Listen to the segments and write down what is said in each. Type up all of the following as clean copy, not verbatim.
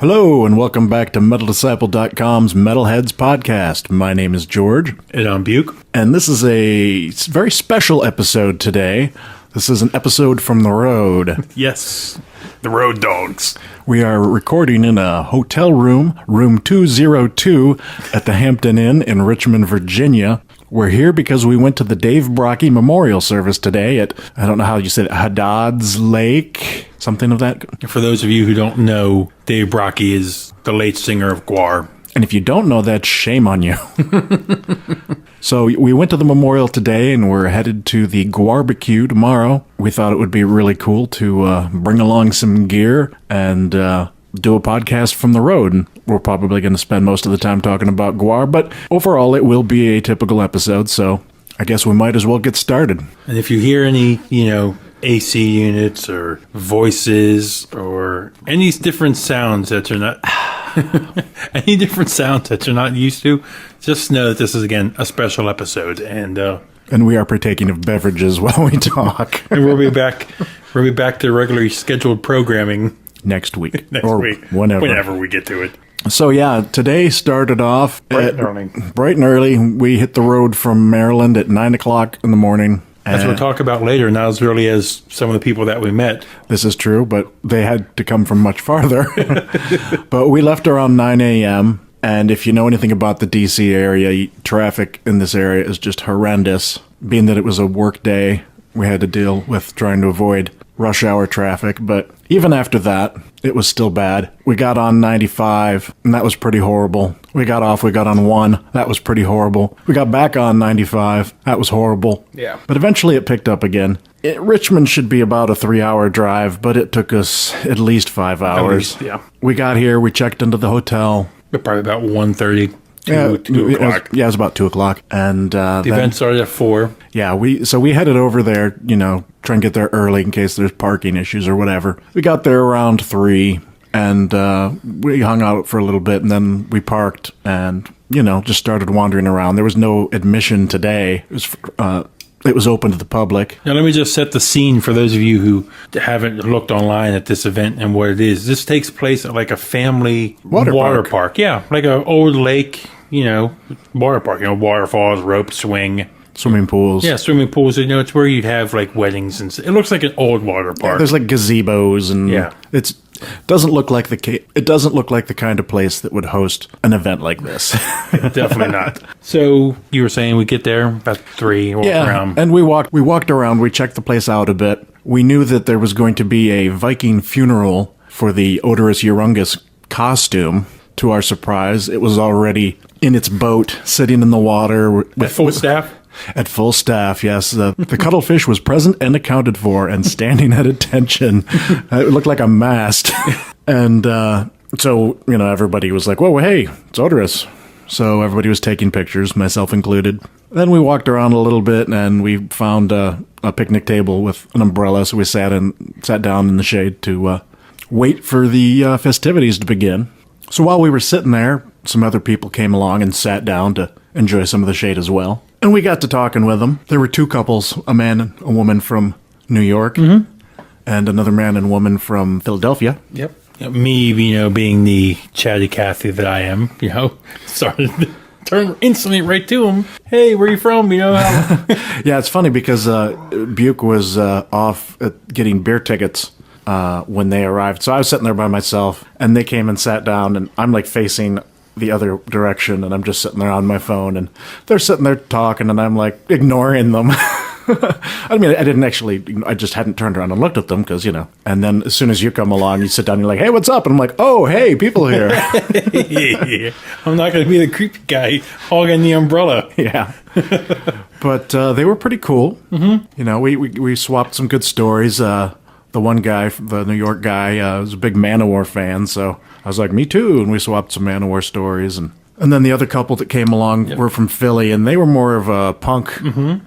Hello, and welcome back to MetalDisciple.com's Metalheads podcast. My name is George. And I'm Buke. And this is a very special episode today. This is an episode from the road. Yes, the road dogs. We are recording in a hotel room, room 202 at the Hampton Inn in Richmond, Virginia. We're here because we went to the Dave Brockie Memorial service today at, I don't know how you said it, Haddad's Lake, something of that. For those of you who don't know, Dave Brockie is the late singer of GWAR. And if you don't know that, shame on you. So we went to the memorial today, and we're headed to the GWAR-BQ tomorrow. We thought it would be really cool to bring along some gear and do a podcast from the road. And we're probably going to spend most of the time talking about GWAR, but overall it will be a typical episode, so I guess we might as well get started. And if you hear any, AC units or voices or any different sounds that you're not... any different sounds that you're not used to, just know that this is, again, a special episode. And we are partaking of beverages while we talk. And we'll be back to regularly scheduled programming next week. Whenever we get to it. So yeah, today started off bright and early. We hit the road from Maryland at 9 o'clock in the morning. As we'll talk about later, not as early as some of the people that we met. This is true, but they had to come from much farther. But we left around 9 a.m., and if you know anything about the D.C. area, traffic in this area is just horrendous. Being that it was a work day, we had to deal with trying to avoid rush hour traffic, but even after that, it was still bad. We got on 95, and that was pretty horrible. We got off, we got on 1, that was pretty horrible. We got back on 95, that was horrible. Yeah. But eventually it picked up again. Richmond should be about a 3-hour drive, but it took us at least 5 hours. Yeah. We got here, we checked into the hotel. Probably about 1:30. 2 o'clock. It was about 2 o'clock. And the event started at 4. Yeah, we headed over there, try and get there early in case there's parking issues or whatever. We got there around 3, and we hung out for a little bit, and then we parked and, just started wandering around. There was no admission today. It was open to the public. Now, let me just set the scene for those of you who haven't looked online at this event and what it is. This takes place at like a family water park. Yeah, like an old lake, water park. Waterfalls, rope swing. Swimming pools. Yeah, swimming pools. It's where you'd have like weddings. And it looks like an old water park. Yeah, there's like gazebos and it doesn't look like the kind of place that would host an event like this. Definitely not. So you were saying we get there about 3 around. And we walked around, we checked the place out a bit. We knew that there was going to be a Viking funeral for the Oderus Urungus costume. To our surprise, it was already in its boat, sitting in the water with full staff. At full staff, yes. The cuttlefish was present and accounted for and standing at attention. It looked like a mast. And so, everybody was like, whoa, hey, it's Oderus. So everybody was taking pictures, myself included. Then we walked around a little bit and we found a picnic table with an umbrella. So we sat down in the shade to wait for the festivities to begin. So while we were sitting there, some other people came along and sat down to enjoy some of the shade as well. And we got to talking with them. There were 2 couples, a man and a woman from New York, and another man and woman from Philadelphia. Yep. Me, being the chatty Cathy that I am, started to turn instantly right to him. Hey, where are you from? Yeah, it's funny because Buke was off getting beer tickets when they arrived. So I was sitting there by myself, and they came and sat down, and I'm like facing the other direction, and I'm just sitting there on my phone, and they're sitting there talking, and I'm like ignoring them. I mean, I didn't actually, I just hadn't turned around and looked at them because, and then as soon as you come along, you sit down and you're like, hey, what's up? And I'm like, oh, hey, people here. I'm not going to be the creepy guy hogging the umbrella. Yeah. But they were pretty cool. Mm-hmm. We swapped some good stories. The one guy, the New York guy, was a big Manowar fan, so I was like, me too, and we swapped some Manowar stories, and then the other couple that came along were from Philly, and they were more of a punk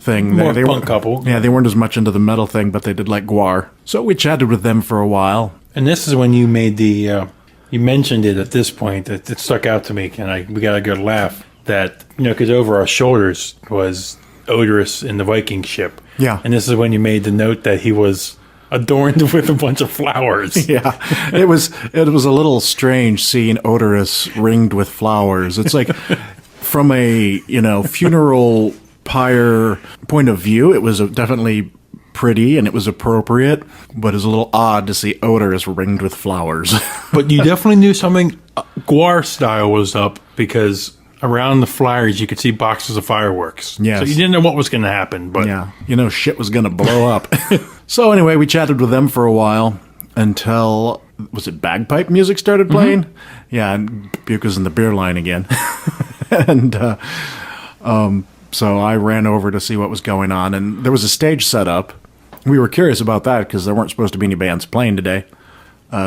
thing. More they punk couple. Yeah, they weren't as much into the metal thing, but they did like GWAR. So we chatted with them for a while. And this is when you made the, you mentioned it at this point, that it stuck out to me, and we got a good laugh, that, because over our shoulders was Oderus in the Viking ship. Yeah. And this is when you made the note that he was adorned with a bunch of flowers. Yeah, it was a little strange seeing Oderus ringed with flowers. It's like from a funeral pyre point of view, it was definitely pretty and it was appropriate, but it's a little odd to see Oderus ringed with flowers. But you definitely knew something GWAR style was up because around the flyers you could see boxes of fireworks. Yes. So you didn't know what was going to happen, but Yeah, shit was going to blow up. So anyway, we chatted with them for a while until, was it bagpipe music started playing? Mm-hmm. Yeah, and Buke was in the beer line again. And so I ran over to see what was going on, and there was a stage set up. We were curious about that because there weren't supposed to be any bands playing today.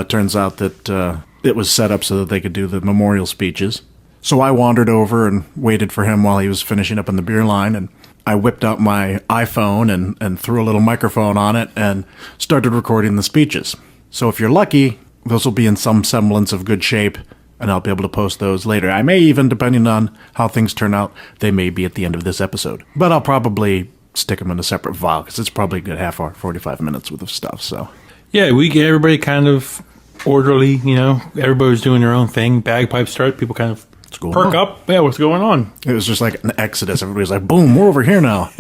Turns out that it was set up so that they could do the memorial speeches. So I wandered over and waited for him while he was finishing up in the beer line, and I whipped out my iPhone and threw a little microphone on it and started recording the speeches. So if you're lucky, those will be in some semblance of good shape, and I'll be able to post those later. I may even, depending on how things turn out, they may be at the end of this episode. But I'll probably stick them in a separate file because it's probably a good half hour, 45 minutes worth of stuff. So yeah, we get everybody kind of orderly, everybody was doing their own thing. Bagpipes start, people kind of perk up. Yeah, what's going on? It was just like an exodus. Everybody was like, boom, we're over here now.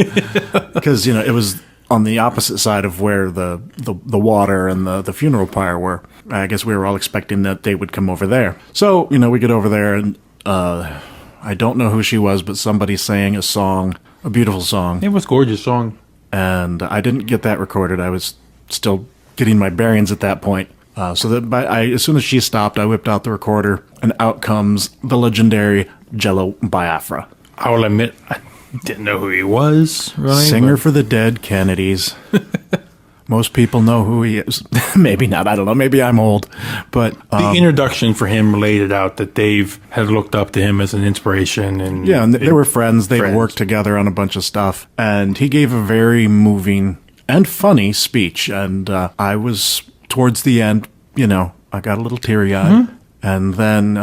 Because, it was on the opposite side of where the water and the funeral pyre were. I guess we were all expecting that they would come over there. So, we get over there, and I don't know who she was, but somebody sang a song, a beautiful song. It was a gorgeous song. And I didn't get that recorded. I was still getting my bearings at that point. So that as soon as she stopped, I whipped out the recorder, and out comes the legendary Jello Biafra. I will admit, I didn't know who he was. Really, Singer for the Dead Kennedys. Most people know who he is. Maybe not. I don't know. Maybe I'm old. But the introduction for him laid it out that Dave had looked up to him as an inspiration. And yeah, and they were friends. They'd worked together on a bunch of stuff. And he gave a very moving and funny speech. And I was... towards the end, I got a little teary-eyed. Mm-hmm. And then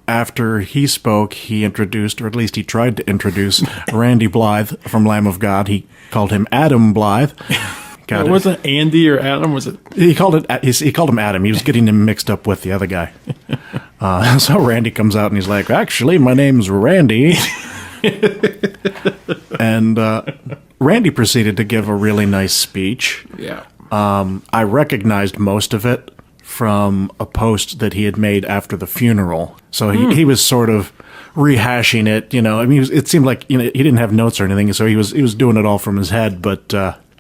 after he spoke, he introduced, or at least he tried to introduce, Randy Blythe from Lamb of God. He called him Adam Blythe. It wasn't Andy or Adam, was it? He called him Adam. He was getting him mixed up with the other guy. So Randy comes out and he's like, actually, my name's Randy. And Randy proceeded to give a really nice speech. Yeah. I recognized most of it from a post that he had made after the funeral. So he was sort of rehashing it, it seemed like, he didn't have notes or anything, so he was doing it all from his head, but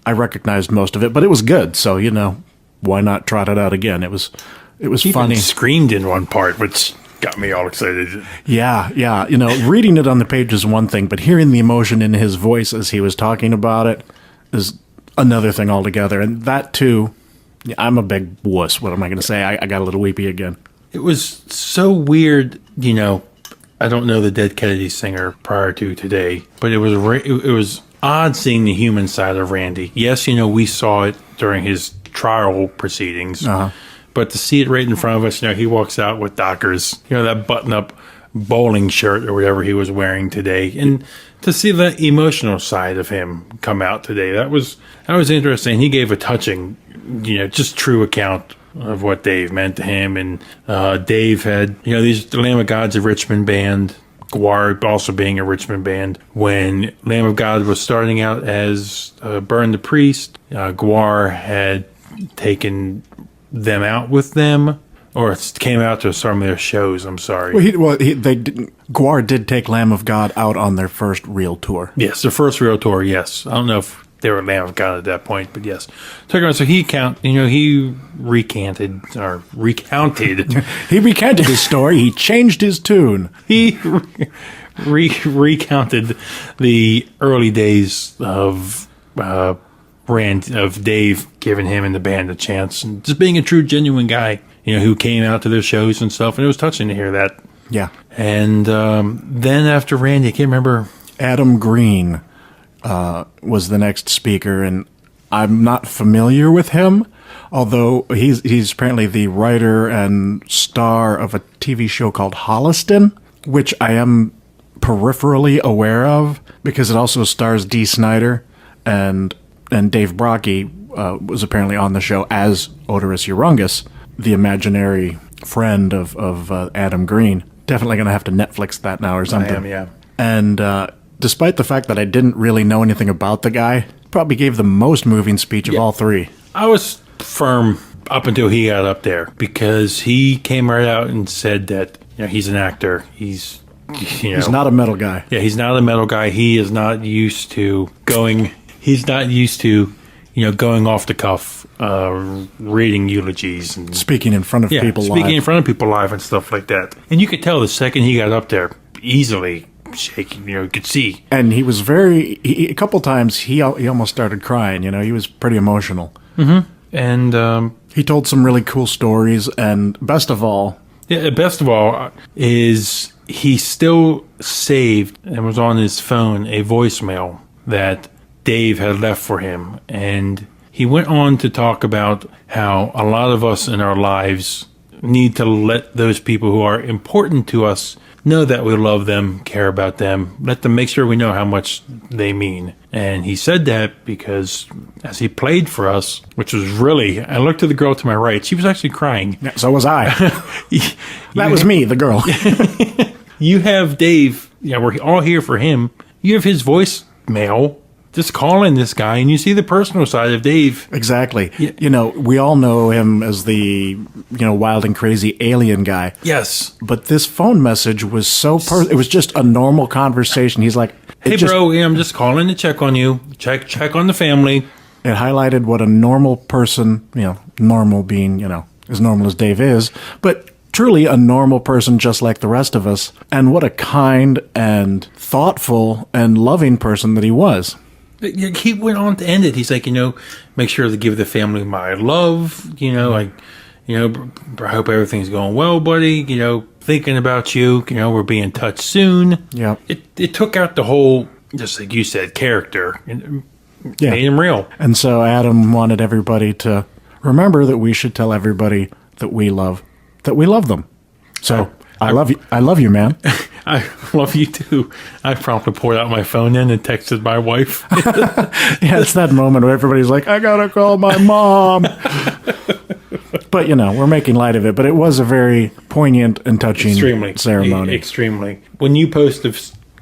I recognized most of it, but it was good. So, why not trot it out again? It was funny. He screamed in one part, which got me all excited. Yeah. Reading it on the page is one thing, but hearing the emotion in his voice as he was talking about it is another thing altogether. And that too, I'm a big wuss. What am I going to say? I got a little weepy again. It was so weird, I don't know the Dead Kennedy singer prior to today, but it was odd seeing the human side of Randy. Yes, we saw it during his trial proceedings, but to see it right in front of us, he walks out with Dockers, that button-up bowling shirt or whatever he was wearing today, and to see the emotional side of him come out today, that was interesting. He gave a touching, just true account of what Dave meant to him. And Dave had, the Lamb of God's a Richmond band, GWAR also being a Richmond band. When Lamb of God was starting out as Burn the Priest, GWAR had taken them out with them, or it came out to some of their shows. I'm sorry. GWAR did take Lamb of God out on their first real tour. Yes, their first real tour. Yes, I don't know if they were Lamb of God at that point, but yes. So he recanted. He recanted his story. He changed his tune. He recounted the early days of Dave giving him and the band a chance, and just being a true, genuine guy. Who came out to their shows and stuff, and it was touching to hear that. Yeah. And then after Randy, I can't remember. Adam Green was the next speaker, and I'm not familiar with him, although he's apparently the writer and star of a TV show called Holliston, which I am peripherally aware of because it also stars Dee Snider and Dave Brockie, was apparently on the show as Oderus Urungus, the imaginary friend of Adam Green. Definitely going to have to Netflix that now or something. I am, yeah. And despite the fact that I didn't really know anything about the guy, probably gave the most moving speech of all three. I was firm up until he got up there, because he came right out and said that he's an actor. He's not a metal guy. Yeah, he's not a metal guy. He is not used to going. He's not used to going off the cuff, reading eulogies and speaking in front of people live. Speaking in front of people live and stuff like that. And you could tell the second he got up there, easily shaking. You could see. And he was a couple times he almost started crying. He was pretty emotional. Mm-hmm. And he told some really cool stories. And best of all is he still saved and was on his phone a voicemail that Dave had left for him. And he went on to talk about how a lot of us in our lives need to let those people who are important to us know that we love them, care about them, let them make sure we know how much they mean. And he said that because as he played for us, which was really, I looked at the girl to my right, she was actually crying. Yeah, so was I. That was me, the girl. You have Dave, we're all here for him. You have his voicemail. Just call in this guy, and you see the personal side of Dave. Exactly. Yeah. We all know him as the, wild and crazy alien guy. Yes. But this phone message was it was just a normal conversation. He's like, hey, bro, I'm just calling to check on you. Check on the family. It highlighted what a normal person, normal being, as normal as Dave is, but truly a normal person just like the rest of us. And what a kind and thoughtful and loving person that he was. He went on to end it. He's like, make sure to give the family my love. I hope everything's going well, buddy. Thinking about you. We'll be in touch soon. Yeah. It took out the whole, just like you said, character. And made him real. And so Adam wanted everybody to remember that we should tell everybody that we love them. So I love you, man. I love you too. I promptly poured out my phone and texted my wife. Yeah, it's that moment where everybody's like, I gotta call my mom. But, we're making light of it. But it was a very poignant and touching ceremony. Extremely. When you post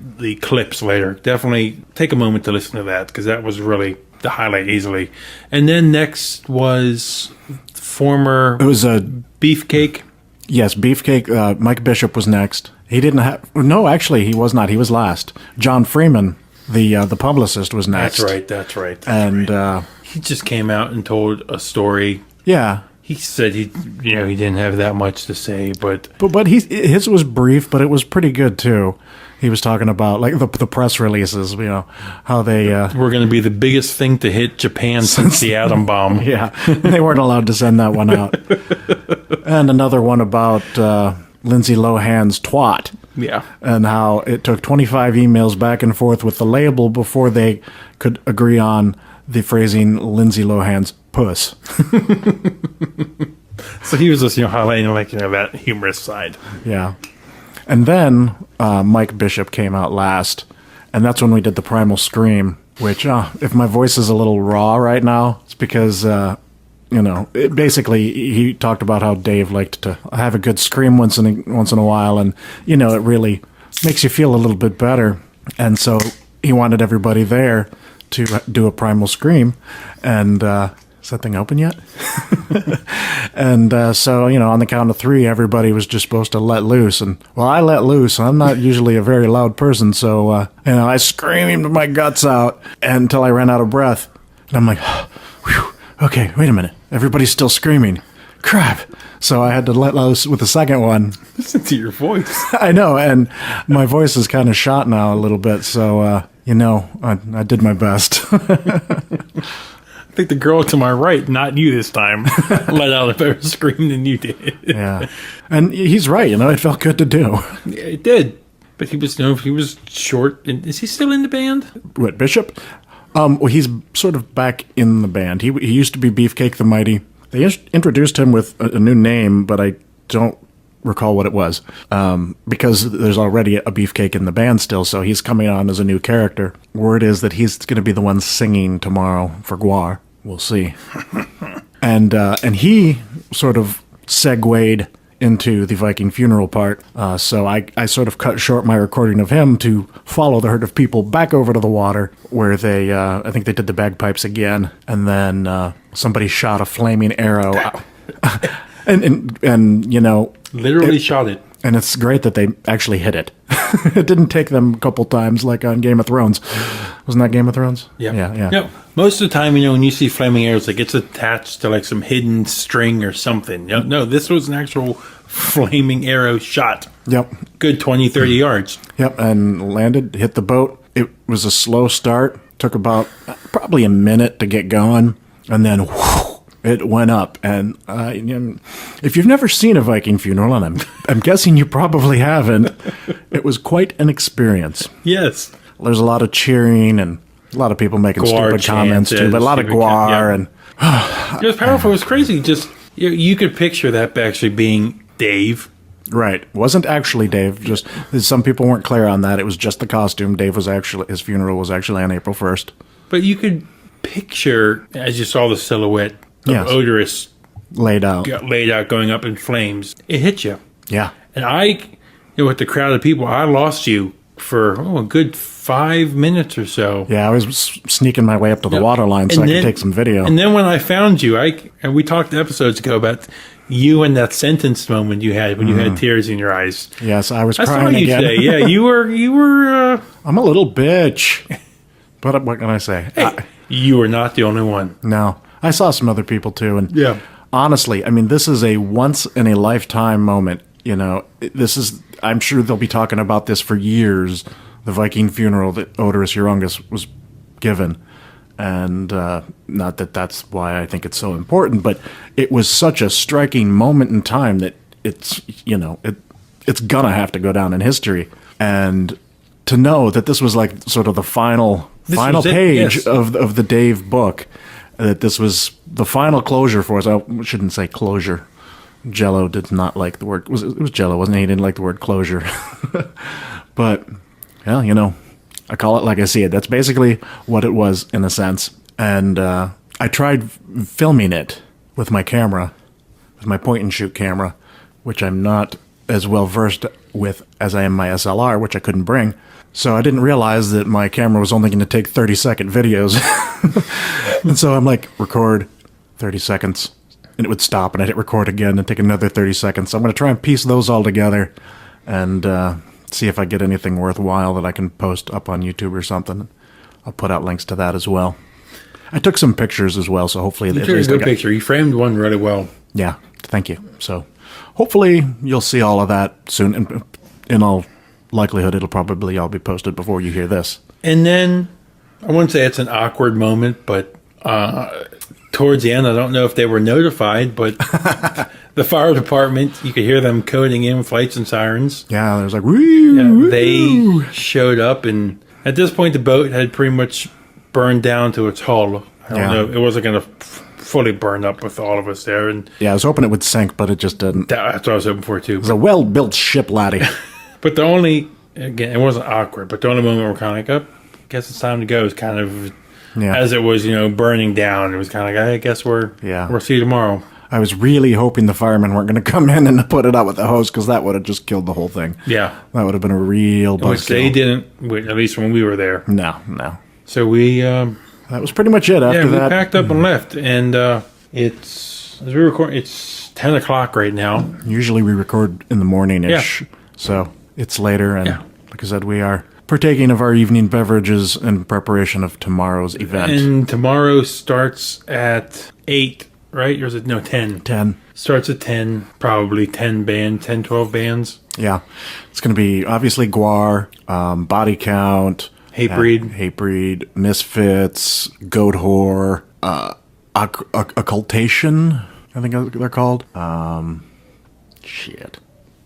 the clips later, definitely take a moment to listen to that, because that was really the highlight easily. And then next was It was a Beefcake. Yes, Beefcake. Mike Bishop was next. He didn't have... No, actually, he was not. He was last. John Freeman, the publicist, was next. That's right. And he just came out and told a story. Yeah. He said he didn't have that much to say, but his was brief, but it was pretty good too. He was talking about like the press releases, how they were going to be the biggest thing to hit Japan since the atom bomb. Yeah, they weren't allowed to send that one out. And another one about Lindsay Lohan's twat. Yeah. And how it took 25 emails back and forth with the label before they could agree on the phrasing Lindsay Lohan's puss. So he was just, highlighting that humorous side. Yeah. And then Mike Bishop came out last, and that's when we did the Primal Scream, which, if my voice is a little raw right now, it's because, basically he talked about how Dave liked to have a good scream once in a while, and, it really makes you feel a little bit better. And so he wanted everybody there to do a Primal Scream, and... Is that thing open yet? And so, on the count of 3, everybody was just supposed to let loose. And, I let loose. I'm not usually a very loud person. So, I screamed my guts out until I ran out of breath. And I'm like, whew, okay, wait a minute. Everybody's still screaming. Crap. So I had to let loose with the second one. Listen to your voice. I know. And my voice is kind of shot now a little bit. So, I did my best. I think the girl to my right, not you this time, let out a better scream than you did. Yeah. And he's right, it felt good to do. Yeah, it did. But he was short. Is he still in the band? What, Bishop? He's sort of back in the band. He used to be Beefcake the Mighty. They introduced him with a new name, but I don't recall what it was, because there's already a Beefcake in the band still, so he's coming on as a new character. Word is that he's going to be the one singing tomorrow for GWAR. We'll see. And he sort of segued into the Viking funeral part. So I sort of cut short my recording of him to follow the herd of people back over to the water where they, I think they did the bagpipes again. And then somebody shot a flaming arrow. and you know. Literally shot it. And it's great that they actually hit it. It didn't take them a couple times like on Game of Thrones. Wasn't that Game of Thrones? Yeah. Yeah. Yep. Most of the time, you know, when you see flaming arrows, like it's attached to like some hidden string or something. No, this was an actual flaming arrow shot. Yep. Good 20, 30 yards. Yep, and landed, hit the boat. It was a slow start. Took about probably a minute to get going. And then whew, it went up. And if you've never seen a Viking funeral, and I'm guessing you probably haven't, it was quite an experience. Yes. There's a lot of cheering and a lot of people making GWAR stupid comments too, but a lot of GWAR and it was powerful. It was crazy. Just you could picture that actually being Dave. Right. Wasn't actually Dave. Just some people weren't clear on that. It was just the costume. Dave was actually, his funeral was actually on April 1st. But you could picture, as you saw the silhouette of Oderus laid out going up in flames, it hit you. Yeah. And with the crowd of people, I lost you for a good 5 minutes or so. Yeah, I was sneaking my way up to the water line so I could take some video. And then when I found you, and we talked episodes ago about you and that sentence moment you had when you had tears in your eyes. Yes, I was I crying saw you again. today. Yeah, you were. I'm a little bitch. But what can I say? Hey, you were not the only one. No. I saw some other people too. And yeah. Honestly, I mean, this is a once-in-a-lifetime moment. You know, I'm sure they'll be talking about this for years, the Viking funeral that Oderus Urungus was given. And not that that's why I think it's so important, but it was such a striking moment in time that it's going to have to go down in history. And to know that this was like sort of the final page of the Dave book, that this was the final closure for us. I shouldn't say closure. Jello did not like the word. It was Jello, wasn't he? He didn't like the word closure. But, well, you know, I call it like I see it. That's basically what it was in a sense. And I tried filming it with my camera, with my point-and-shoot camera, which I'm not as well versed with as I am my SLR, which I couldn't bring. So I didn't realize that my camera was only going to take 30-second videos. And so I'm like, record 30 seconds. And it would stop, and I'd hit record again and take another 30 seconds. So I'm going to try and piece those all together and see if I get anything worthwhile that I can post up on YouTube or something. I'll put out links to that as well. I took some pictures as well, so hopefully... You took a good picture. You framed one really well. Yeah, thank you. So hopefully you'll see all of that soon. And in all likelihood, it'll probably all be posted before you hear this. And then, I wouldn't say it's an awkward moment, but... towards the end, I don't know if they were notified, but the fire department, you could hear them coding in with lights and sirens. Yeah, there's like, woo! They showed up, and at this point, the boat had pretty much burned down to its hull. I don't know. It wasn't going to fully burn up with all of us there. And yeah, I was hoping it would sink, but it just didn't. That's what I was hoping for, too. It was a well-built ship, laddie. But again, it wasn't awkward, but the only moment we're kind of like, I guess it's time to go is kind of... Yeah. As it was, burning down, it was kind of like, I guess we'll see you tomorrow. I was really hoping the firemen weren't going to come in and put it out with the hose, because that would have just killed the whole thing. Yeah. That would have been a real buzzkill. They didn't, at least when we were there. No. So we... that was pretty much it after that. We packed up and left, and as we record, it's 10 o'clock right now. Usually we record in the morning-ish, so it's later, and like I said, we are... partaking of our evening beverages in preparation of tomorrow's event. And tomorrow starts at 8, right? Or is it, 10? 10. Starts at 10, probably 10, 12 bands. Yeah. It's going to be, obviously, GWAR, Body Count, Hatebreed, Misfits, Goat Whore, Occultation, I think they're called. Shit.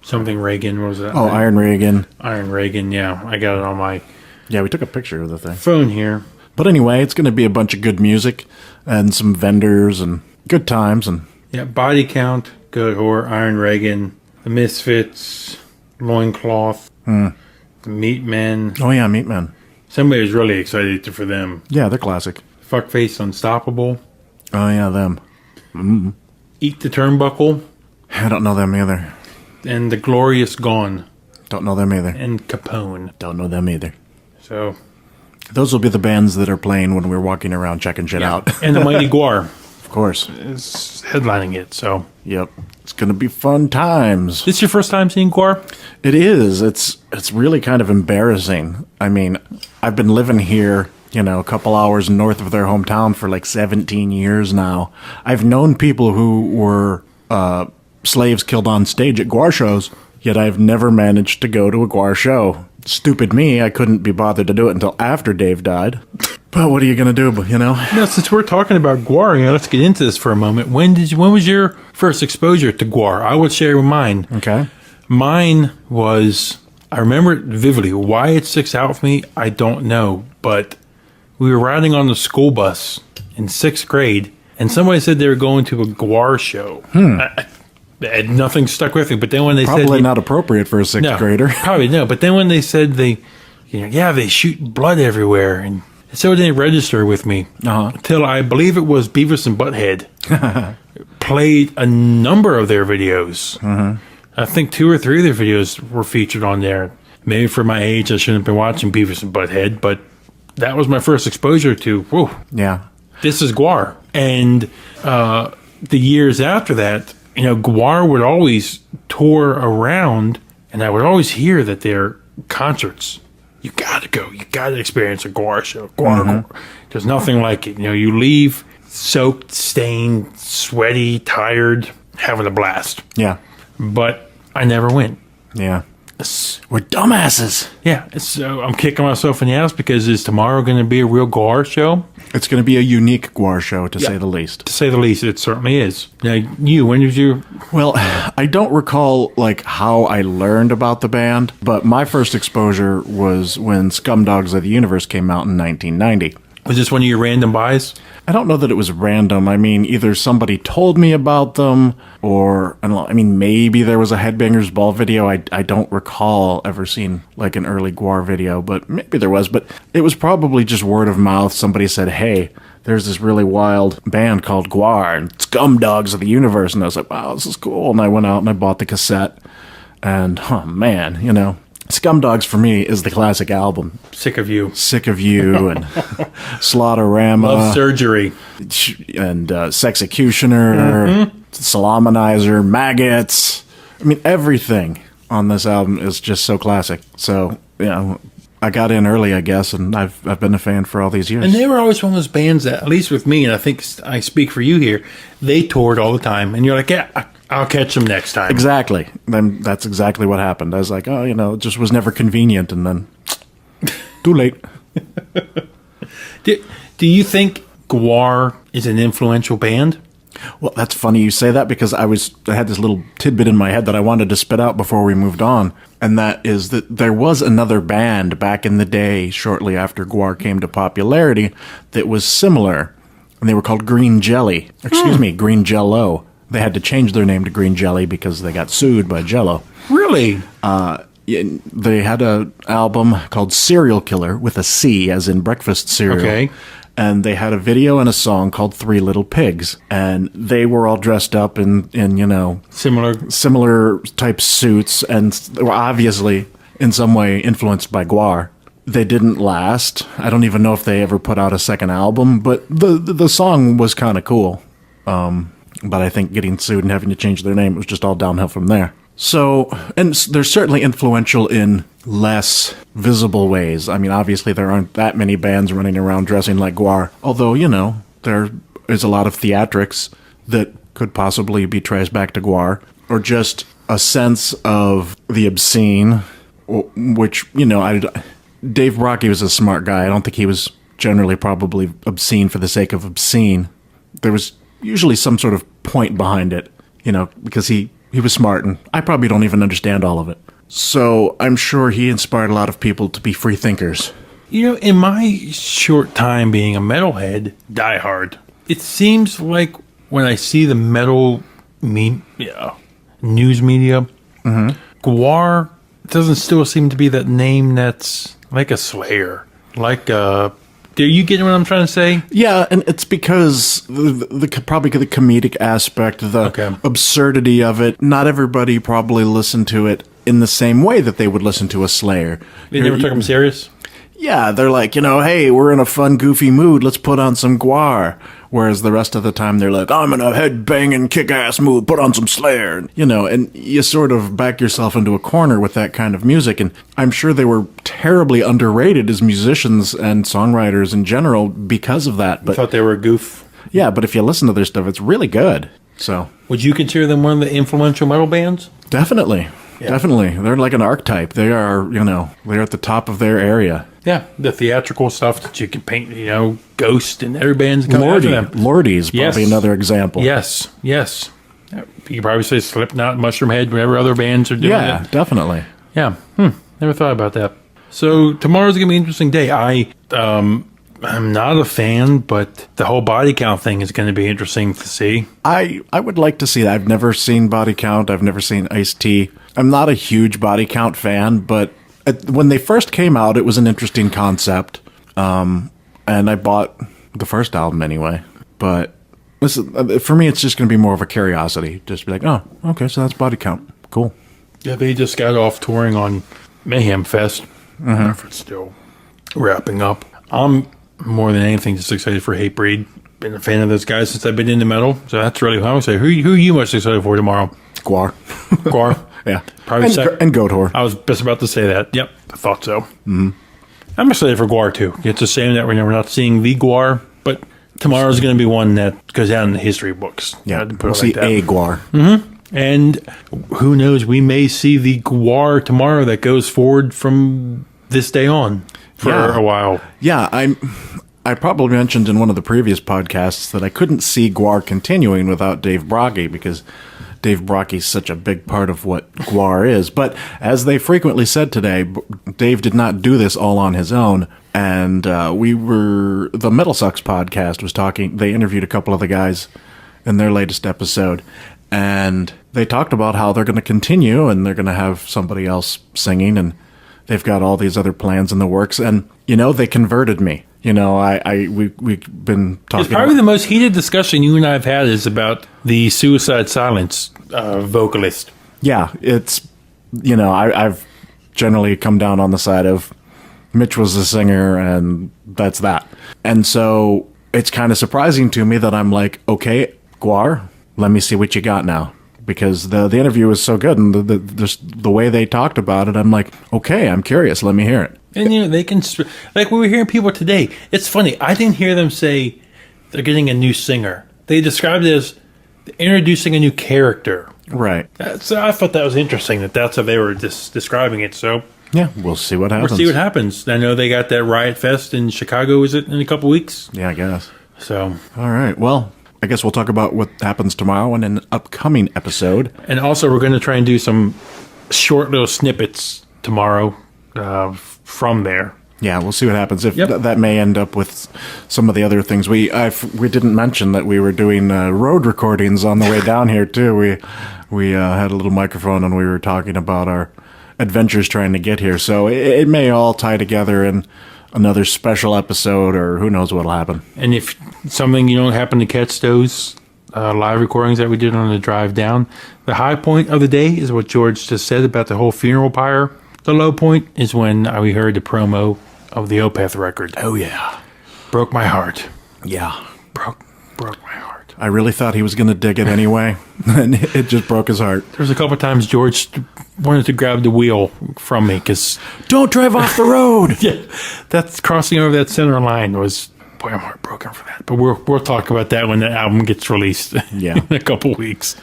Something Reagan, what was that? Oh, Iron Reagan. Iron Reagan, yeah. I got it on my... Yeah, we took a picture of the thing. Phone here. But anyway, it's going to be a bunch of good music and some vendors and good times. And yeah, Body Count, Goat Whore, Iron Reagan, The Misfits, Loincloth, The Meat Men. Oh, yeah, Meat Men. Somebody was really excited for them. Yeah, they're classic. Fuckface Unstoppable. Oh, yeah, them. Eat the Turnbuckle, I don't know them either. and The Glorious Gone, Don't know them either. and Capone. Don't know them either. So, Those will be the bands that are playing when we're walking around checking shit out. and the Mighty GWAR Of course. is headlining it. So, Yep. It's going to be fun times. this your first time seeing GWAR? It is. It's really kind of embarrassing. I mean, I've been living here, a couple hours north of their hometown for like 17 years now. I've known people who were slaves killed on stage at GWAR shows, yet I've never managed to go to a GWAR show. Stupid me, I couldn't be bothered to do it until after Dave died. But what are you going to do, Now, since we're talking about GWAR, let's get into this for a moment. When was your first exposure to GWAR? I would share mine. Okay. Mine was, I remember it vividly. Why it sticks out for me, I don't know. But we were riding on the school bus in 6th grade, and somebody said they were going to a GWAR show. Nothing stuck with me. But then when they Probably said... not appropriate for a sixth grader. Probably no. But then when they said they shoot blood everywhere, and so it didn't register with me until I believe it was Beavis and Butthead played a number of their videos. I think 2 or 3 of their videos were featured on there. Maybe for my age, I shouldn't have been watching Beavis and Butthead, but that was my first exposure to, whoa, Yeah. this is GWAR. And the years after that, GWAR would always tour around, and I would always hear that their concerts, you got to go. You got to experience a GWAR show. GWAR. There's nothing like it. You leave soaked, stained, sweaty, tired, having a blast. Yeah. But I never went. Yeah. We're dumbasses. Yeah, so I'm kicking myself in the ass because is tomorrow going to be a real GWAR show? It's going to be a unique GWAR show, to say the least. To say the least, it certainly is. Now, when did you... Well, I don't recall, how I learned about the band, but my first exposure was when Scumdogs of the Universe came out in 1990. Was this one of your random buys? I don't know that it was random. I mean, either somebody told me about them, or, maybe there was a Headbangers Ball video. I don't recall ever seeing, an early GWAR video, but maybe there was. But it was probably just word of mouth. Somebody said, hey, there's this really wild band called GWAR, and Scumdogs of the Universe. And I was like, wow, this is cool. And I went out and I bought the cassette. And, oh, man, Scumdogs for me is the classic album. Sick of You. Sick of You and Slaughterama. Love Surgery. And Sexecutioner, Salamanizer, Maggots. Everything on this album is just so classic. So, I got in early, I guess, and I've been a fan for all these years. And they were always one of those bands that, at least with me, and I think I speak for you here, they toured all the time. And you're like, yeah, I'll catch them next time. Exactly. Then that's exactly what happened. I was like, oh, it just was never convenient, and then too late. Do you think GWAR is an influential band? Well, that's funny you say that because I had this little tidbit in my head that I wanted to spit out before we moved on, and that is that there was another band back in the day, shortly after GWAR came to popularity, that was similar, and they were called Green Jelly. Excuse me, Green Jello. They had to change their name to Green Jelly because they got sued by Jello. Really? They had an album called Serial Killer with a C, as in breakfast cereal. Okay. And they had a video and a song called Three Little Pigs. And they were all dressed up in similar type suits, and were obviously in some way influenced by GWAR. They didn't last. I don't even know if they ever put out a second album, but the song was kind of cool. But I think getting sued and having to change their name, it was just all downhill from there. So, and they're certainly influential in less visible ways. Obviously there aren't that many bands running around dressing like GWAR. Although, there is a lot of theatrics that could possibly be traced back to GWAR. Or just a sense of the obscene, which, Dave Brockie was a smart guy. I don't think he was generally probably obscene for the sake of obscene. There was usually some sort of point behind it, because he was smart, and I probably don't even understand all of it. So I'm sure he inspired a lot of people to be free thinkers. In my short time being a metalhead, diehard, it seems like when I see the metal news media, GWAR doesn't still seem to be that name that's like a Slayer, like a Do you get what I'm trying to say? Yeah, and it's because probably the comedic aspect, the absurdity of it. Not everybody probably listened to it in the same way that they would listen to a Slayer. They never took them serious? Yeah, they're like, hey, we're in a fun, goofy mood. Let's put on some GWAR. Whereas the rest of the time, they're like, I'm in a head-banging, kick-ass mood. Put on some Slayer. And you sort of back yourself into a corner with that kind of music. And I'm sure they were terribly underrated as musicians and songwriters in general because of that. But I thought they were a goof. Yeah, but if you listen to their stuff, it's really good. So, would you consider them one of the influential metal bands? Definitely. Yeah. Definitely. They're like an archetype. They are, they're at the top of their area. Yeah, the theatrical stuff that you can paint, Ghost and every band's coming after them. Lordy's probably another example. Yes. You could probably say Slipknot, Mushroomhead, whatever other bands are doing. Yeah, definitely. Yeah. Never thought about that. So tomorrow's going to be an interesting day. I'm not a fan, but the whole body count thing is going to be interesting to see. I would like to see that. I've never seen Body Count. I've never seen Ice-T. I'm not a huge Body Count fan, but when they first came out, it was an interesting concept. And I bought the first album anyway. But listen, for me, it's just going to be more of a curiosity. Just be like, oh, okay, so that's Body Count. Cool. Yeah, they just got off touring on Mayhem Fest. I don't know if it's still wrapping up. I'm more than anything just excited for Hatebreed. Been a fan of those guys since I've been into metal. So that's really what I would say. Who are you most excited for tomorrow? GWAR. GWAR? Yeah. Probably and Goathor. I was just about to say that. Yep. I thought so. Mm-hmm. I'm excited for GWAR too. It's a shame that we're not seeing the GWAR, but tomorrow's going to be one that goes down in the history books. Yeah. We'll see a GWAR. Mm-hmm. And who knows, we may see the GWAR tomorrow that goes forward from this day on for a while. Yeah. I probably mentioned in one of the previous podcasts that I couldn't see GWAR continuing without Dave Brockie because Dave Brockie's such a big part of what GWAR is. But as they frequently said today, Dave did not do this all on his own. And the Metal Sucks podcast was talking, they interviewed a couple of the guys in their latest episode. And they talked about how they're going to continue and they're going to have somebody else singing and they've got all these other plans in the works. And, they converted me. We've been talking. It's probably the most heated discussion you and I have had is about the Suicide Silence vocalist. Yeah, it's I've generally come down on the side of Mitch was the singer, and that's that. And so it's kind of surprising to me that I'm like, okay, GWAR, let me see what you got now. Because the interview was so good, and the way they talked about it, I'm like, okay, I'm curious. Let me hear it. And they can, like we were hearing people today. It's funny. I didn't hear them say they're getting a new singer. They described it as introducing a new character. Right. So I thought that was interesting. That's how they were describing it. So yeah, we'll see what happens. We'll see what happens. I know they got that Riot Fest in Chicago. Is it in a couple weeks? Yeah, I guess. So all right. Well, I guess we'll talk about what happens tomorrow in an upcoming episode. And also, we're going to try and do some short little snippets tomorrow from there. Yeah, we'll see what happens. If that may end up with some of the other things. We didn't mention that we were doing road recordings on the way down here too. We had a little microphone and we were talking about our adventures trying to get here. So it may all tie together in another special episode, or who knows what'll happen. And if something you don't happen to catch those live recordings that we did on the drive down, the high point of the day is what George just said about the whole funeral pyre. The low point is when we heard the promo of the Opeth record. Oh yeah, broke my heart. Yeah, broke my heart. I really thought he was going to dig it anyway, and it just broke his heart. There's a couple of times George wanted to grab the wheel from me because don't drive off the road. Yeah, that's crossing over that center line was. Boy, I'm heartbroken for that. But we'll talk about that when the album gets released. Yeah, in a couple weeks.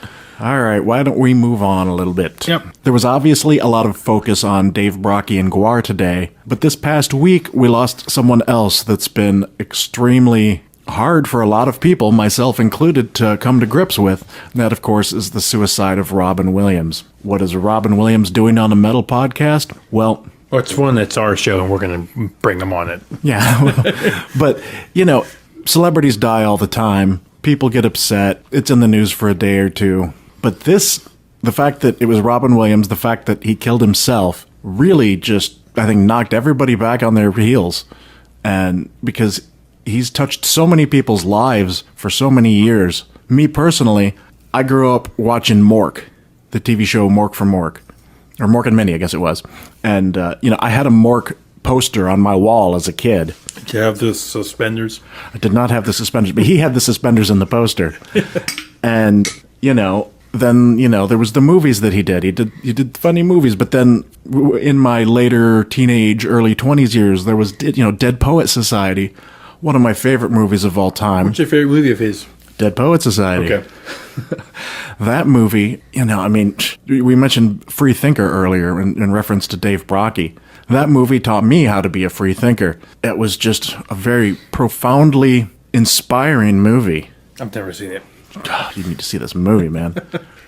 All right, why don't we move on a little bit? Yep. There was obviously a lot of focus on Dave Brockie and GWAR today, but this past week we lost someone else that's been extremely hard for a lot of people, myself included, to come to grips with. And that, of course, is the suicide of Robin Williams. What is Robin Williams doing on a metal podcast? Well, it's one that's our show, and we're going to bring him on it. Yeah, well, but, celebrities die all the time. People get upset. It's in the news for a day or two. But the fact that it was Robin Williams, the fact that he killed himself, really just, I think, knocked everybody back on their heels. And because he's touched so many people's lives for so many years. Me personally, I grew up watching Mork, the TV show Mork from Mork. Or Mork and Minnie, I guess it was. And, I had a Mork poster on my wall as a kid. Did you have the suspenders? I did not have the suspenders, but he had the suspenders in the poster. And, then, there was the movies that he did. He did funny movies, but then in my later teenage, early 20s years, there was, Dead Poet Society, one of my favorite movies of all time. What's your favorite movie of his? Dead Poet Society. Okay. That movie, we mentioned free thinker earlier in reference to Dave Brockie. That movie taught me how to be a free thinker. It was just a very profoundly inspiring movie. I've never seen it. God, you need to see this movie, man.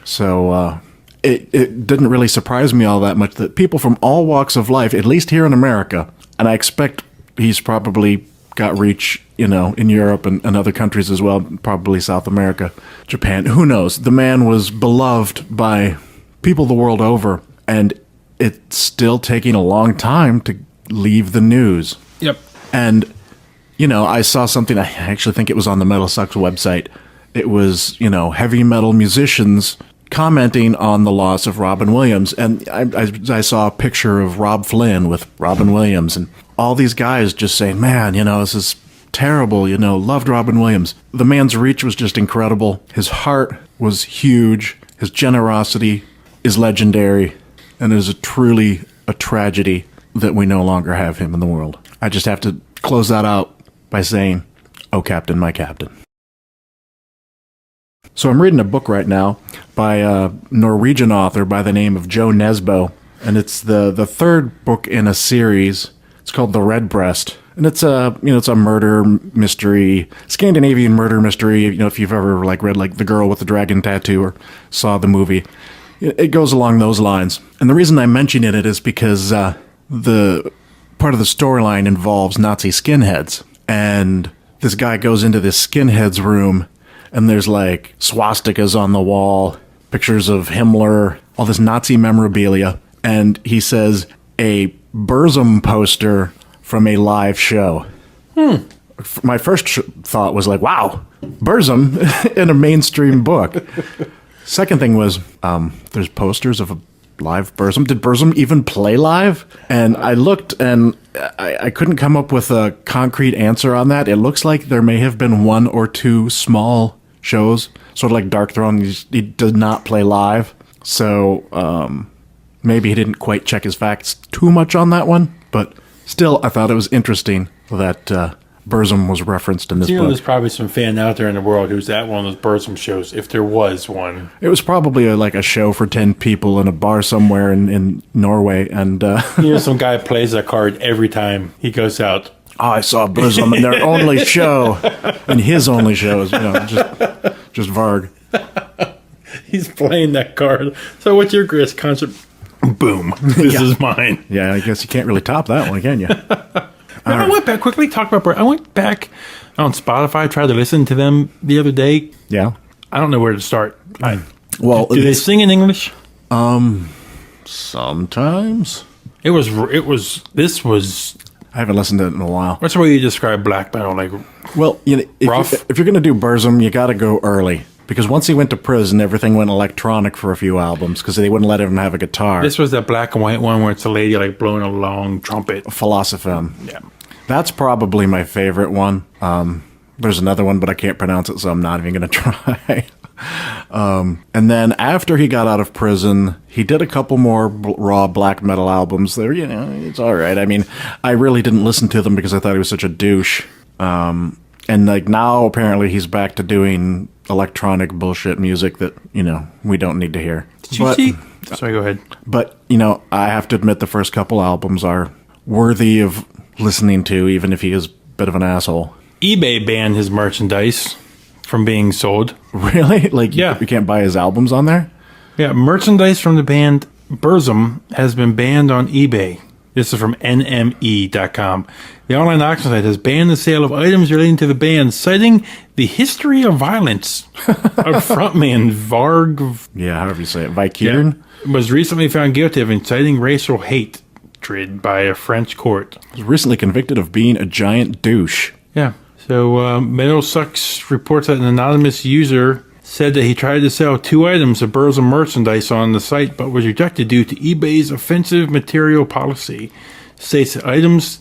So it didn't really surprise me all that much that people from all walks of life, at least here in America, and I expect he's probably got reach, in Europe and other countries as well, probably South America, Japan, who knows? The man was beloved by people the world over, and it's still taking a long time to leave the news. Yep. And, I saw something, I actually think it was on the Metal Sucks website. It was, heavy metal musicians commenting on the loss of Robin Williams. And I saw a picture of Rob Flynn with Robin Williams and all these guys just saying, man, this is terrible, loved Robin Williams. The man's reach was just incredible. His heart was huge. His generosity is legendary. And it is truly a tragedy that we no longer have him in the world. I just have to close that out by saying, oh, Captain, my Captain. So I'm reading a book right now by a Norwegian author by the name of Joe Nesbo, and it's the third book in a series. It's called The Red Breast, and it's a murder mystery, Scandinavian murder mystery. If you've ever read The Girl with the Dragon Tattoo or saw the movie, it goes along those lines. And the reason I mention it is because the part of the storyline involves Nazi skinheads, and this guy goes into this skinheads room. And there's swastikas on the wall, pictures of Himmler, all this Nazi memorabilia. And he says, a Burzum poster from a live show. My first thought was wow, Burzum in a mainstream book. Second thing was, there's posters of a live Burzum. Did Burzum even play live? And I looked and I couldn't come up with a concrete answer on that. It looks like there may have been one or two small shows, sort of like Dark Throne. He did not play live, so maybe he didn't quite check his facts too much on that one, but still, I thought it was interesting that Burzum was referenced in this book. There's probably some fan out there in the world who's at one of those Burzum shows, if there was one. It was probably a show for 10 people in a bar somewhere in Norway, and some guy plays that card every time he goes out. Oh, I saw Burzum in their only show, and his only show is, just Varg. He's playing that card. So what's your greatest concert? Boom. This is mine. Yeah, I guess you can't really top that one, can you? I went back, quickly talk about, I went back on Spotify, tried to listen to them the other day. Yeah. I don't know where to start. Well, do they sing in English? Sometimes. This was... I haven't listened to it in a while. What's the way you describe black metal? Well, rough? If you're going to do Burzum, you got to go early. Because once he went to prison, everything went electronic for a few albums because they wouldn't let him have a guitar. This was that black and white one where it's a lady blowing a long trumpet. Philosopheme. Yeah. That's probably my favorite one. There's another one, but I can't pronounce it, so I'm not even going to try. And then after he got out of prison, he did a couple more raw black metal albums. There, it's all right. I mean, I really didn't listen to them because I thought he was such a douche. And now apparently he's back to doing electronic bullshit music that we don't need to hear. Did you see? Sorry, go ahead. But I have to admit the first couple albums are worthy of listening to, even if he is a bit of an asshole. eBay banned his merchandise from being sold. Really? Yeah. You can't buy his albums on there? Yeah, merchandise from the band Burzum has been banned on eBay. This is from NME.com. The online auction site has banned the sale of items relating to the band, citing the history of violence of frontman Varg. Yeah, however you say it. Vicudern? Was recently found guilty of inciting racial hate hatred by a French court. Was recently convicted of being a giant douche. Yeah. So Metal Sucks reports that an anonymous user said that he tried to sell 2 items of Burzum merchandise on the site, but was rejected due to eBay's offensive material policy. States that items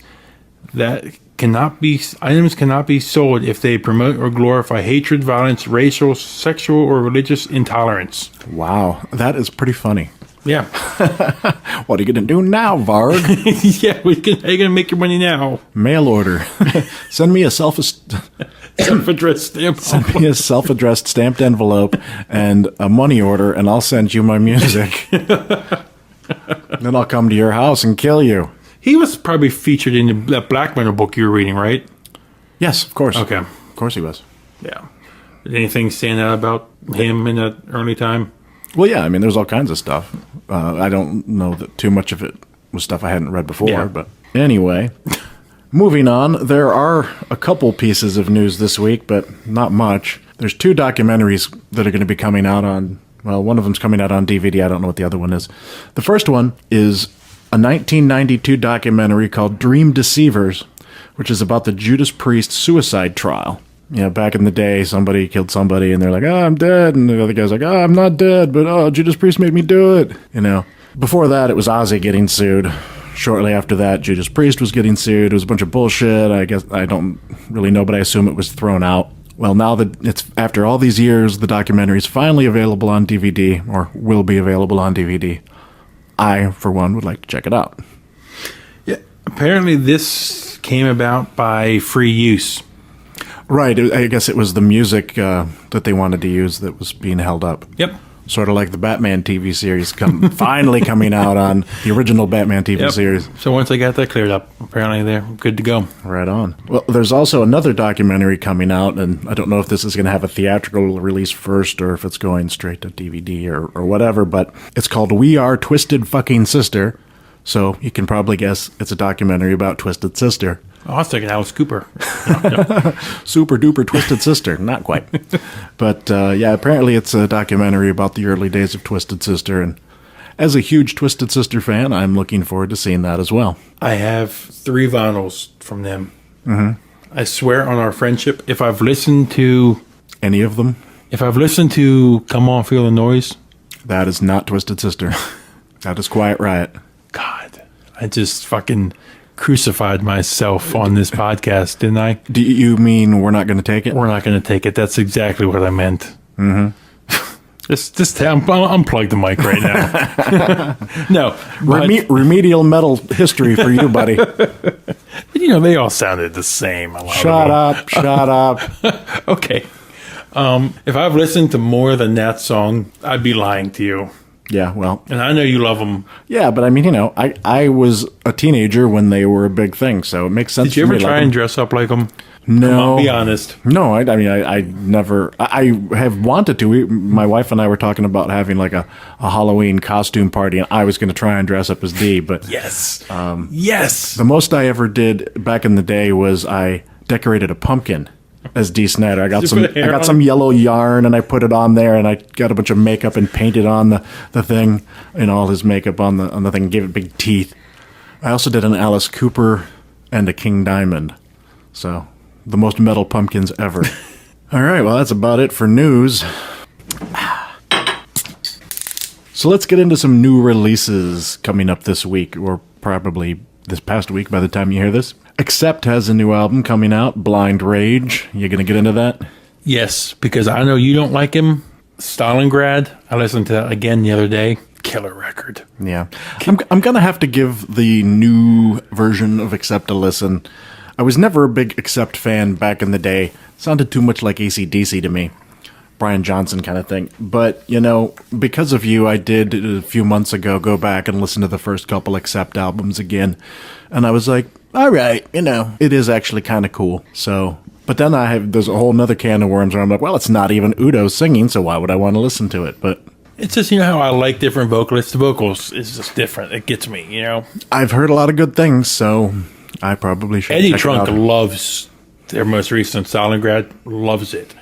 cannot be sold if they promote or glorify hatred, violence, racial, sexual, or religious intolerance. Wow, that is pretty funny. Yeah. What are you going to do now, Varg? Yeah, how are you going to make your money now? Mail order. Send me a self-addressed stamped envelope and a money order, and I'll send you my music. Then I'll come to your house and kill you. He was probably featured in that black metal book you were reading, right? Yes, of course. Okay. Of course he was. Yeah. Did anything stand out about him in that early time? Well, yeah, I mean, there's all kinds of stuff. I don't know that too much of it was stuff I hadn't read before, Yeah. But anyway, moving on, there are a couple pieces of news this week, but not much. There's 2 documentaries that are going to be coming out on, well, one of them's coming out on DVD. I don't know what the other one is. The first one is a 1992 documentary called Dream Deceivers, which is about the Judas Priest suicide trial. You know, back in the day, somebody killed somebody, and they're like, "Oh, I'm dead," and the other guy's like, "Oh, I'm not dead, but Judas Priest made me do it." You know, before that, it was Ozzy getting sued. Shortly after that, Judas Priest was getting sued. It was a bunch of bullshit. I guess I don't really know, but I assume it was thrown out. Well, now that it's after all these years, the documentary is finally available on DVD, or will be available on DVD. I, for one, would like to check it out. Yeah. Apparently, this came about by free use. Right. I guess it was the music that they wanted to use that was being held up. Yep. Sort of like the Batman TV series finally coming out on the original Batman TV series. So once I got that cleared up, apparently they're good to go. Right on. Well, there's also another documentary coming out, and I don't know if this is going to have a theatrical release first or if it's going straight to DVD or whatever, but it's called We Are Twisted Fucking Sister. So you can probably guess it's a documentary about Twisted Sister. Oh, I was thinking Alice Cooper. Super duper Twisted Sister. Not quite. But yeah, apparently it's a documentary about the early days of Twisted Sister. And as a huge Twisted Sister fan, I'm looking forward to seeing that as well. I have 3 vinyls from them. Mm-hmm. I swear on our friendship, if I've listened to... Any of them? If I've listened to Come On Feel the Noise... That is not Twisted Sister. That is Quiet Riot. God, I just fucking... crucified myself on this podcast, didn't I? Do you mean we're not going to take it? We're not going to take it. That's exactly what I meant. Mm-hmm. just unplug the mic right now. No. Remedial metal history for you, buddy. You know, they all sounded the same. Shut up. Okay. If I've listened to more than that song, I'd be lying to you. Yeah, well. And I know you love them. Yeah, but I mean, you know, I was a teenager when they were a big thing, so it makes sense. Did you ever try and dress up like them? No. Come on, be honest. No, I mean, I never, I have wanted to. My wife and I were talking about having like a Halloween costume party, and I was going to try and dress up as Dee, but. Yes. Yes. The most I ever did back in the day was I decorated a pumpkin as Dee Snider. I got some yellow yarn, and I put it on there, and I got a bunch of makeup and painted on the thing, and all his makeup on the thing, and gave it big teeth. I also did an Alice Cooper and a King Diamond. So, the most metal pumpkins ever. All right, well, that's about it for news. So let's get into some new releases coming up this week, or probably this past week by the time you hear this. Accept has a new album coming out, Blind Rage. You going to get into that? Yes, because I know you don't like him. Stalingrad, I listened to that again the other day. Killer record. Yeah. I'm going to have to give the new version of Accept a listen. I was never a big Accept fan back in the day. It sounded too much like AC/DC to me. Brian Johnson kind of thing. But, you know, because of you, I did a few months ago go back and listen to the first couple Accept albums again. And I was like, all right, you know, it is actually kind of cool. So, but then there's a whole nother can of worms where I'm like, well, it's not even Udo singing, so why would I want to listen to it? But it's just, you know how I like different vocalists. The vocals is just different. It gets me, you know. I've heard a lot of good things, so I probably should Eddie check Trunk it out. Loves their most recent Stalingrad, loves it.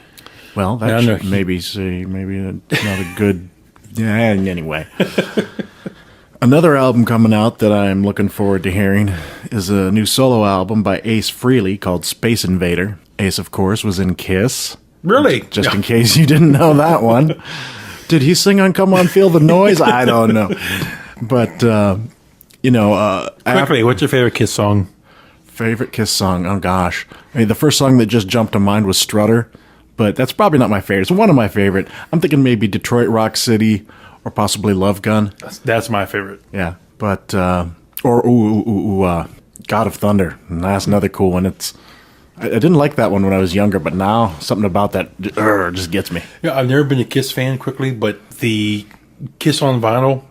Well, that should maybe not a good... Yeah, anyway. Another album coming out that I'm looking forward to hearing is a new solo album by Ace Frehley called Space Invader. Ace, of course, was in Kiss. Really? Just in case you didn't know that one. Did he sing on Come On Feel the Noise? I don't know. But, Quickly, what's your favorite Kiss song? Favorite Kiss song? Oh, gosh. I mean, the first song that just jumped to mind was Strutter, but that's probably not my favorite. It's one of my favorite. I'm thinking maybe Detroit Rock City or possibly Love Gun. That's my favorite. Yeah, but, God of Thunder. And that's another cool one. I didn't like that one when I was younger, but now something about that just gets me. Yeah, I've never been a Kiss fan quickly, but the Kiss on vinyl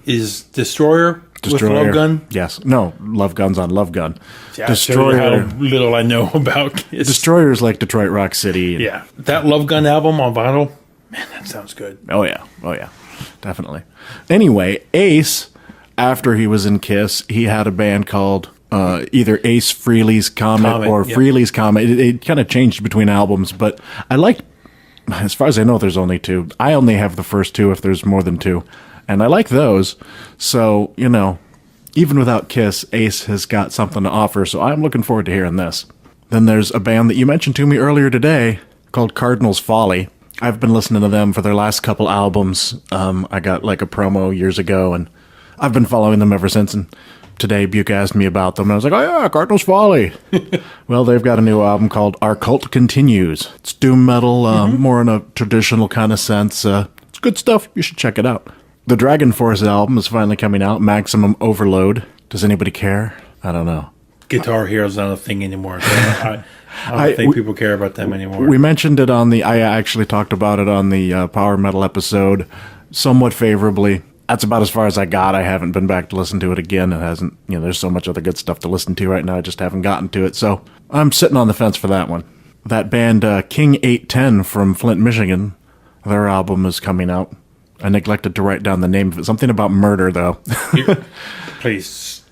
is Destroyer with Love Gun. Yes. No, Love Gun's on Love Gun. Yeah, Destroyer. How little I know about Kiss. Destroyer is like Detroit Rock City. Yeah. That Love Gun album on vinyl, man, that sounds good. Oh, yeah. Definitely. Anyway, Ace, after he was in Kiss, he had a band called either Ace Frehley's Comet or Frehley's Comet. It kind of changed between albums, but I liked, as far as I know, there's only two. I only have the first two if there's more than two. And I like those. So, even without Kiss, Ace has got something to offer. So I'm looking forward to hearing this. Then there's a band that you mentioned to me earlier today called Cardinals Folly. I've been listening to them for their last couple albums. I got like a promo years ago, and I've been following them ever since. And today, Buke asked me about them, and I was like, oh yeah, Cardinals Folly. Well, they've got a new album called Our Cult Continues. It's doom metal, more in a traditional kind of sense. It's good stuff. You should check it out. The Dragon Force album is finally coming out, Maximum Overload. Does anybody care? I don't know. Guitar Hero's not a thing anymore. So I don't think people care about them anymore. We mentioned it I actually talked about it on the Power Metal episode somewhat favorably. That's about as far as I got. I haven't been back to listen to it again. It hasn't, there's so much other good stuff to listen to right now. I just haven't gotten to it. So I'm sitting on the fence for that one. That band, King 810 from Flint, Michigan, their album is coming out. I neglected to write down the name of it. Something about murder, though. Please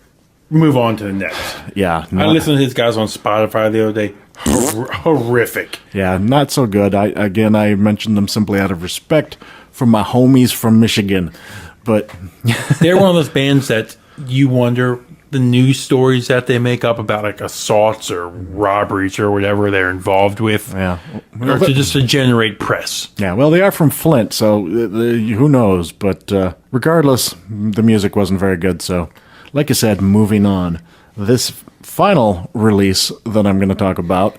move on to the next. Yeah. I listened to these guys on Spotify the other day. Horrific. Yeah, not so good. I mentioned them simply out of respect for my homies from Michigan. But they're one of those bands that you wonder the news stories that they make up about like assaults or robberies or whatever they're involved with. Yeah. Or to generate press. Yeah, well, they are from Flint, so who knows? But regardless, the music wasn't very good. So, like I said, moving on. This final release that I'm going to talk about,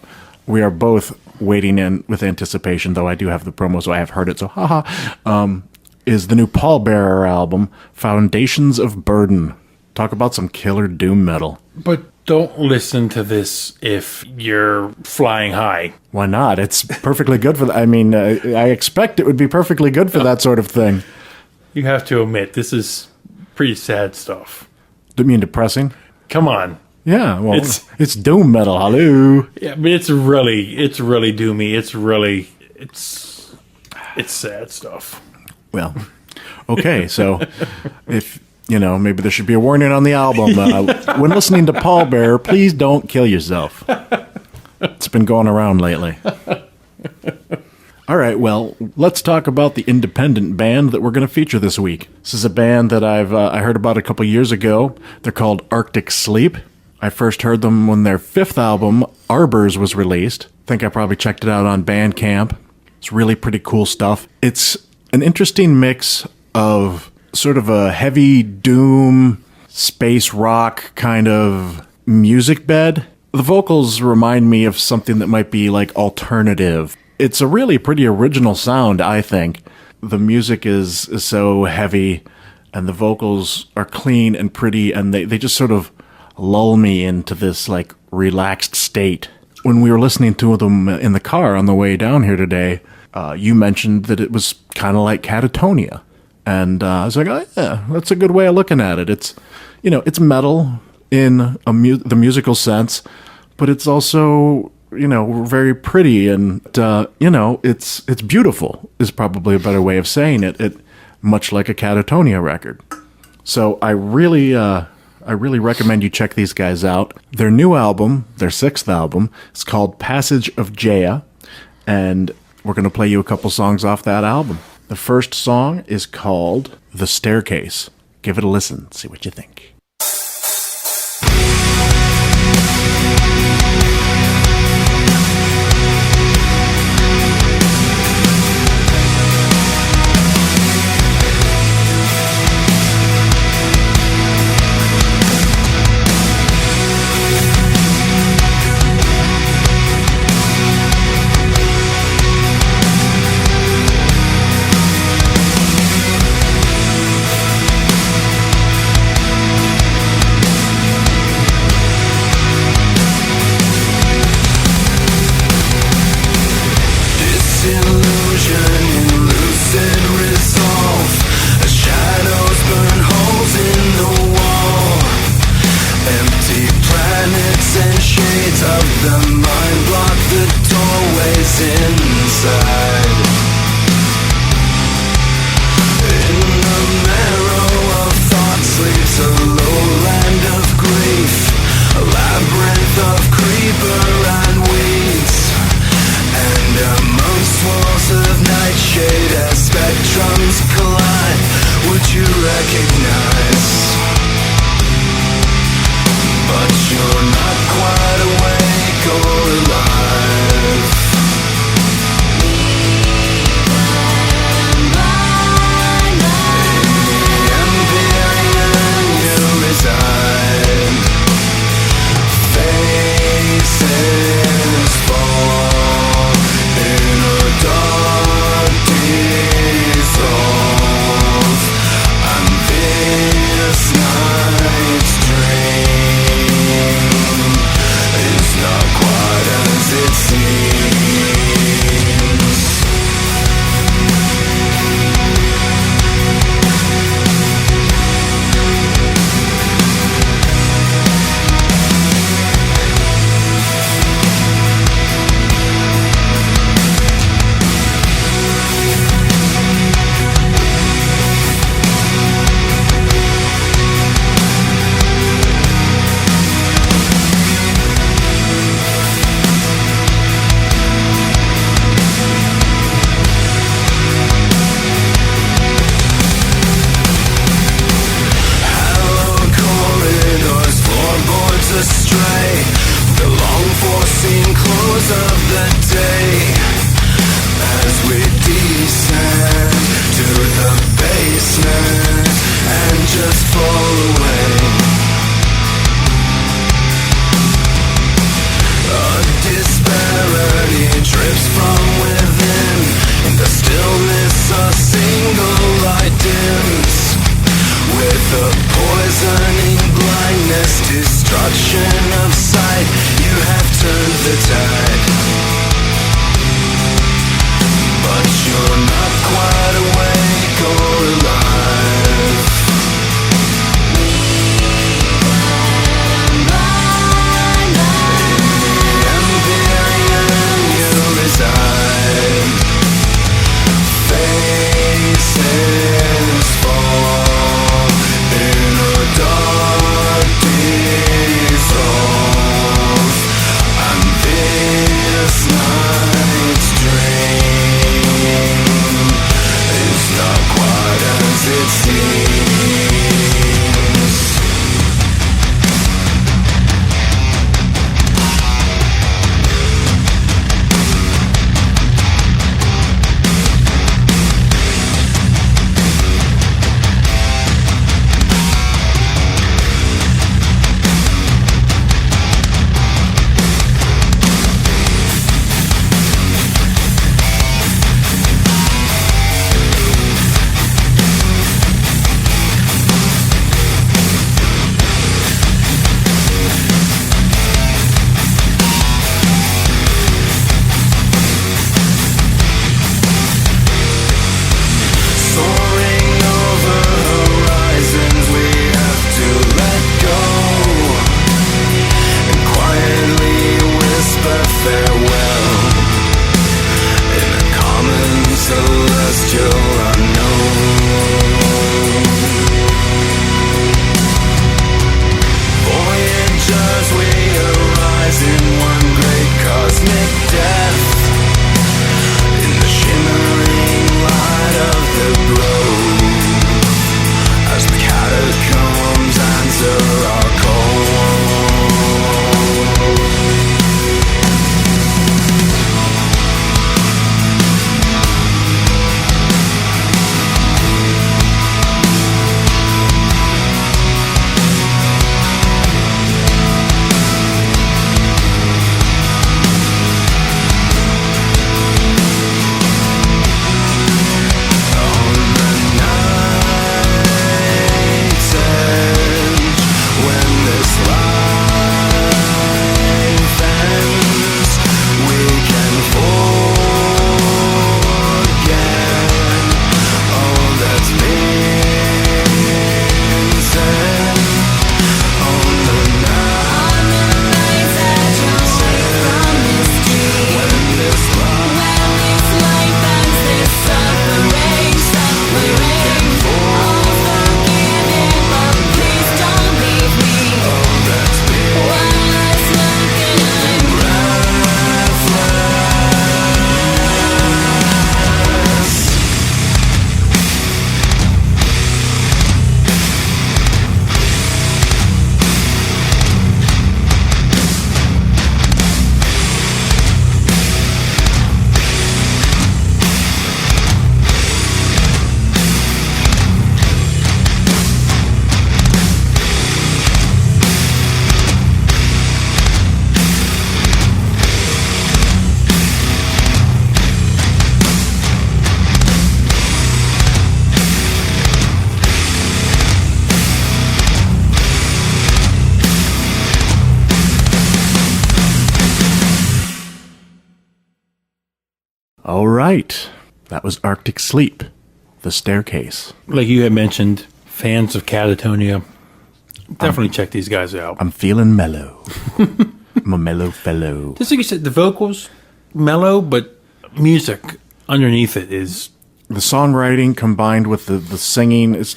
we are both waiting in with anticipation, though I do have the promo, so I have heard it, so haha. Is the new Pallbearer album, Foundations of Burden. Talk about some killer doom metal. But don't listen to this if you're flying high. Why not? It's perfectly good for that. I mean, I expect it would be perfectly good for that sort of thing. You have to admit, this is pretty sad stuff. Do you mean depressing? Come on. Yeah, well, it's doom metal. Hello. Yeah, but it's really doomy. It's sad stuff. Well, okay, so if, maybe there should be a warning on the album. When listening to Pallbearer, please don't kill yourself. It's been going around lately. All right, well, let's talk about the independent band that we're going to feature this week. This is a band that I heard about a couple years ago. They're called Arctic Sleep. I first heard them when their fifth album, Arbors, was released. I think I probably checked it out on Bandcamp. It's really pretty cool stuff. It's an interesting mix of sort of a heavy doom, space rock kind of music bed. The vocals remind me of something that might be like alternative. It's a really pretty original sound, I think. The music is so heavy, and the vocals are clean and pretty, and they just sort of lull me into this like relaxed state. When we were listening to them in the car on the way down here today, you mentioned that it was kind of like Catatonia. And I was like, oh, yeah, that's a good way of looking at it. It's, it's metal in the musical sense, but it's also, very pretty and, it's beautiful is probably a better way of saying it, much like a Catatonia record. So I really recommend you check these guys out. Their new album, their sixth album, is called Passage of Gaia, and we're going to play you a couple songs off that album. The first song is called The Staircase. give it a listen, see what you think. All right. That was Arctic Sleep, The Staircase. Like you had mentioned, fans of Catatonia, definitely check these guys out. I'm feeling mellow. I'm a mellow fellow. Just like you said, the vocals, mellow, but music underneath it is... The songwriting combined with the singing, it's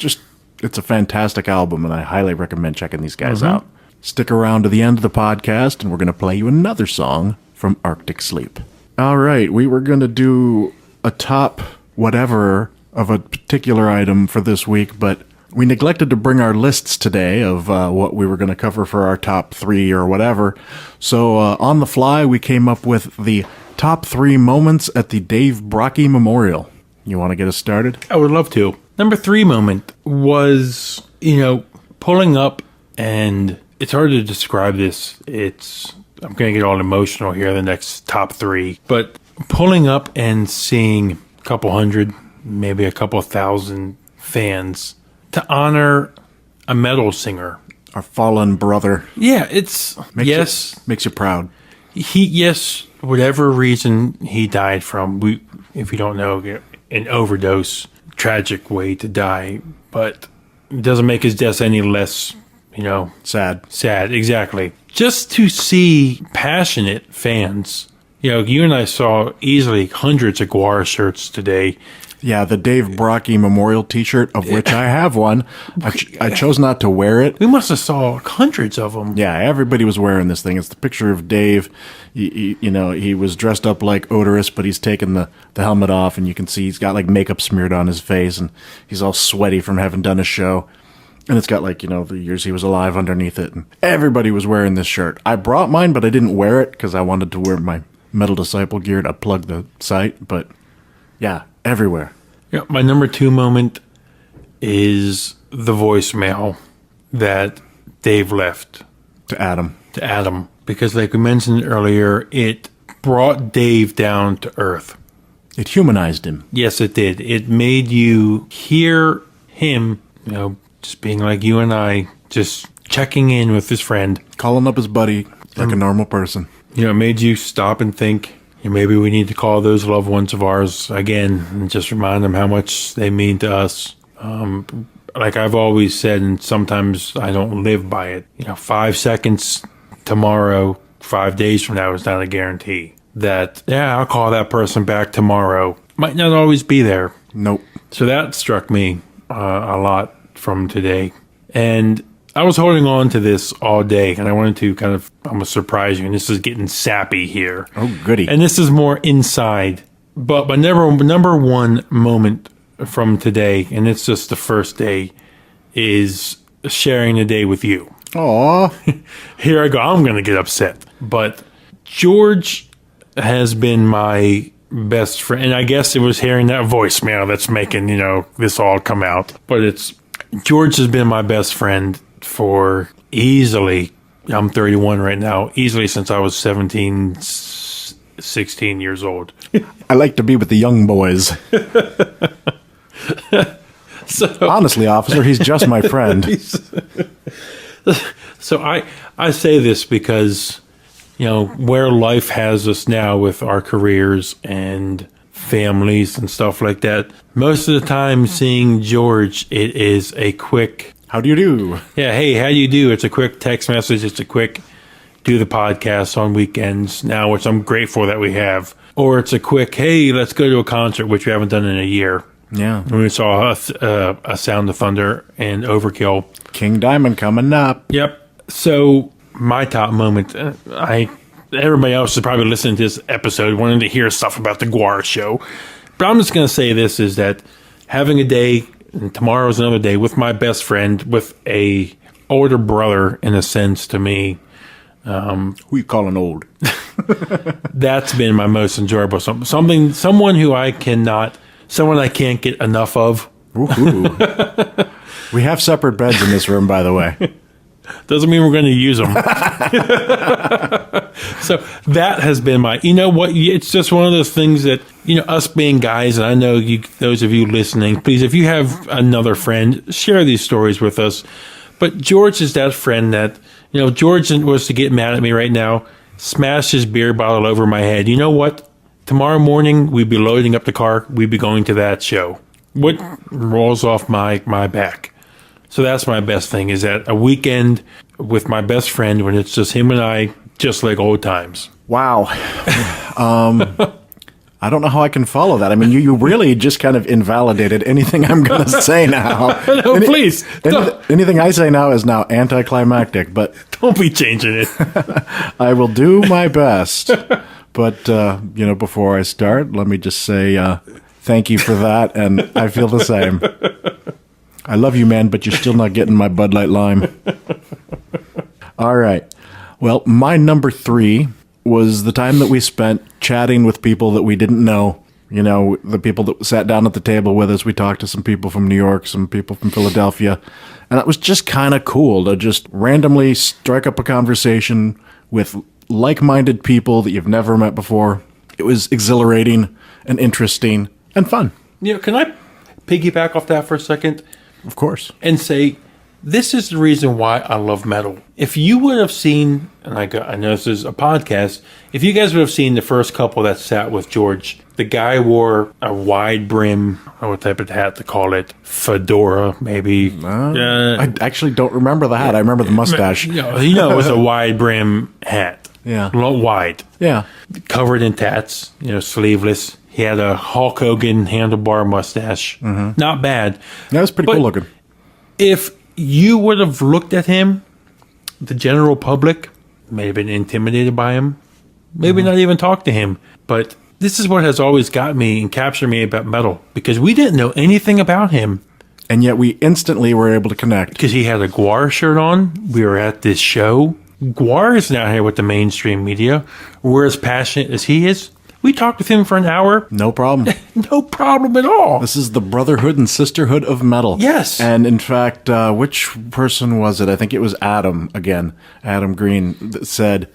a fantastic album, and I highly recommend checking these guys out. Stick around to the end of the podcast, and we're going to play you another song from Arctic Sleep. All right, we were going to do a top whatever of a particular item for this week, but we neglected to bring our lists today of what we were going to cover for our top 3 or whatever. So on the fly, we came up with the top 3 moments at the Dave Brockie Memorial. You want to get us started? I would love to. Number 3 moment was, pulling up, and it's hard to describe this. I'm going to get all emotional here, the next top 3. But pulling up and seeing a couple hundred, maybe a couple thousand fans to honor a metal singer. Our fallen brother. Yeah, makes you proud. Whatever reason he died from, if you don't know, an overdose, tragic way to die, but it doesn't make his death any less, sad. Sad, exactly. Just to see passionate fans. You and I saw easily hundreds of GWAR shirts today. Yeah, the Dave Brockie Memorial T-shirt, of which I have one. I chose not to wear it. We must have saw hundreds of them. Yeah, everybody was wearing this thing. It's the picture of Dave. He was dressed up like Oderus, but he's taken the helmet off, and you can see he's got like makeup smeared on his face, and he's all sweaty from having done a show. And it's got the years he was alive underneath it. And everybody was wearing this shirt. I brought mine, but I didn't wear it because I wanted to wear my Metal Disciple gear to plug the site. But yeah, everywhere. Yeah, my number 2 moment is the voicemail that Dave left to Adam. Because like we mentioned earlier, it brought Dave down to earth. It humanized him. Yes, it did. It made you hear him, just being like you and I, just checking in with his friend. Calling up his buddy like a normal person. It made you stop and think, maybe we need to call those loved ones of ours again and just remind them how much they mean to us. Like I've always said, and sometimes I don't live by it, 5 seconds tomorrow, 5 days from now is not a guarantee. That, I'll call that person back tomorrow. Might not always be there. Nope. So that struck me a lot from today. And I was holding on to this all day, and I wanted to kind of almost surprise you. And this is getting sappy here. Oh, goody. And this is more inside. But my number 1 moment from today, and it's just the first day, is sharing the day with you. Aw. Here I go. I'm going to get upset. But George has been my best friend. And I guess it was hearing that voicemail that's making, this all come out. But George has been my best friend for easily, I'm 31 right now, easily since I was 17, 16 years old. I like to be with the young boys. Honestly, officer, he's just my friend. So I say this because, where life has us now with our careers and families and stuff like that, most of the time seeing George, it is a quick... How do you do? Yeah, hey, how do you do? It's a quick text message. It's a quick do the podcast on weekends now, which I'm grateful that we have. Or it's a quick, hey, let's go to a concert, which we haven't done in a year. Yeah. We saw a Sound of Thunder and Overkill. King Diamond coming up. Yep. So my top moment, everybody else is probably listening to this episode wanting to hear stuff about the GWAR show. But I'm just going to say this, is that having a day, and tomorrow's another day, with my best friend, with a older brother, in a sense, to me. Who you calling old? That's been my most enjoyable. Someone I can't get enough of. Ooh. We have separate beds in this room, by the way. Doesn't mean we're going to use them. So that has been it's just one of those things that, us being guys, and I know those of you listening, please, if you have another friend, share these stories with us. But George is that friend that, George was to get mad at me right now, smash his beer bottle over my head. You know what? tomorrow morning, we'd be loading up the car. We'd be going to that show. What rolls off my back? So that's my best thing, is that a weekend with my best friend when it's just him and I, just like old times. Wow. I don't know how I can follow that. I mean, you really just kind of invalidated anything I'm going to say now. No, please. Anything I say now is now anticlimactic, but Don't be changing it. I will do my best. But, before I start, let me just say thank you for that, and I feel the same. I love you, man, but you're still not getting my Bud Light Lime. All right. Well, my number 3 was the time that we spent chatting with people that we didn't know. You know, the people that sat down at the table with us. We talked to some people from New York, some people from Philadelphia. And it was just kind of cool to just randomly strike up a conversation with like-minded people that you've never met before. It was exhilarating and interesting and fun. Can I piggyback off that for a second? Of course. And say, this is the reason why I love metal. If you would have seen, and I know this is a podcast, if you guys would have seen the first couple that sat with George, the guy wore a wide brim, what type of hat to call it, fedora, maybe. I actually don't remember the hat. I remember the mustache. It was a wide brim hat. Yeah. Wide. Yeah. Covered in tats, sleeveless. He had a Hulk Hogan handlebar mustache. Mm-hmm. Not bad. That was pretty cool looking. If you would have looked at him, the general public may have been intimidated by him, maybe not even talked to him. But this is what has always got me and captured me about metal, because we didn't know anything about him. And yet we instantly were able to connect. Because he had a GWAR shirt on. We were at this show. GWAR is not here with the mainstream media. We're as passionate as he is. We talked with him for an hour. No problem. No problem at all. This is the brotherhood and sisterhood of metal. Yes. And in fact, which person was it? I think it was Adam again. Adam Green that said,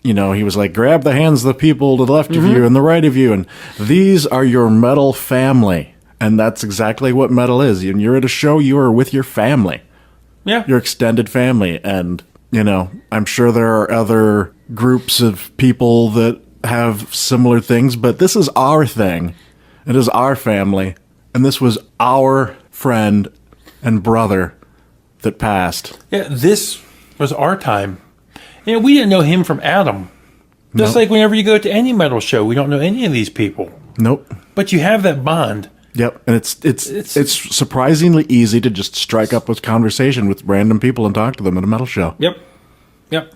he was like, grab the hands of the people to the left of you and the right of you. And these are your metal family. And that's exactly what metal is. And you're at a show, you are with your family. Yeah. Your extended family. And, I'm sure there are other groups of people that have similar things, but this is our thing. It is our family. And this was our friend and brother that passed. Yeah, this was our time. We didn't know him from Adam. Just like whenever you go to any metal show, we don't know any of these people. Nope. But you have that bond. Yep. And it's surprisingly easy to just strike up a conversation with random people and talk to them at a metal show. Yep.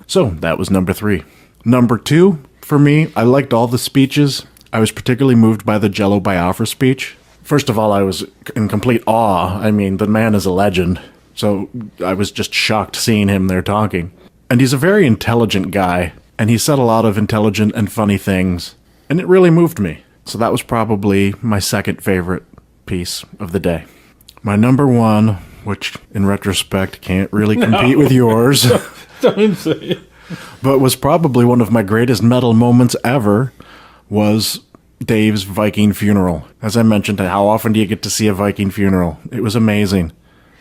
So that was number 3. Number 2, for me, I liked all the speeches. I was particularly moved by the Jello Biafra speech. First of all, I was in complete awe. I mean, the man is a legend. So I was just shocked seeing him there talking. And he's a very intelligent guy. And he said a lot of intelligent and funny things. And it really moved me. So that was probably my second favorite piece of the day. My number 1, which in retrospect can't really compete with yours. Don't say it. But was probably one of my greatest metal moments ever, was Dave's Viking funeral. As I mentioned, how often do you get to see a Viking funeral? It was amazing.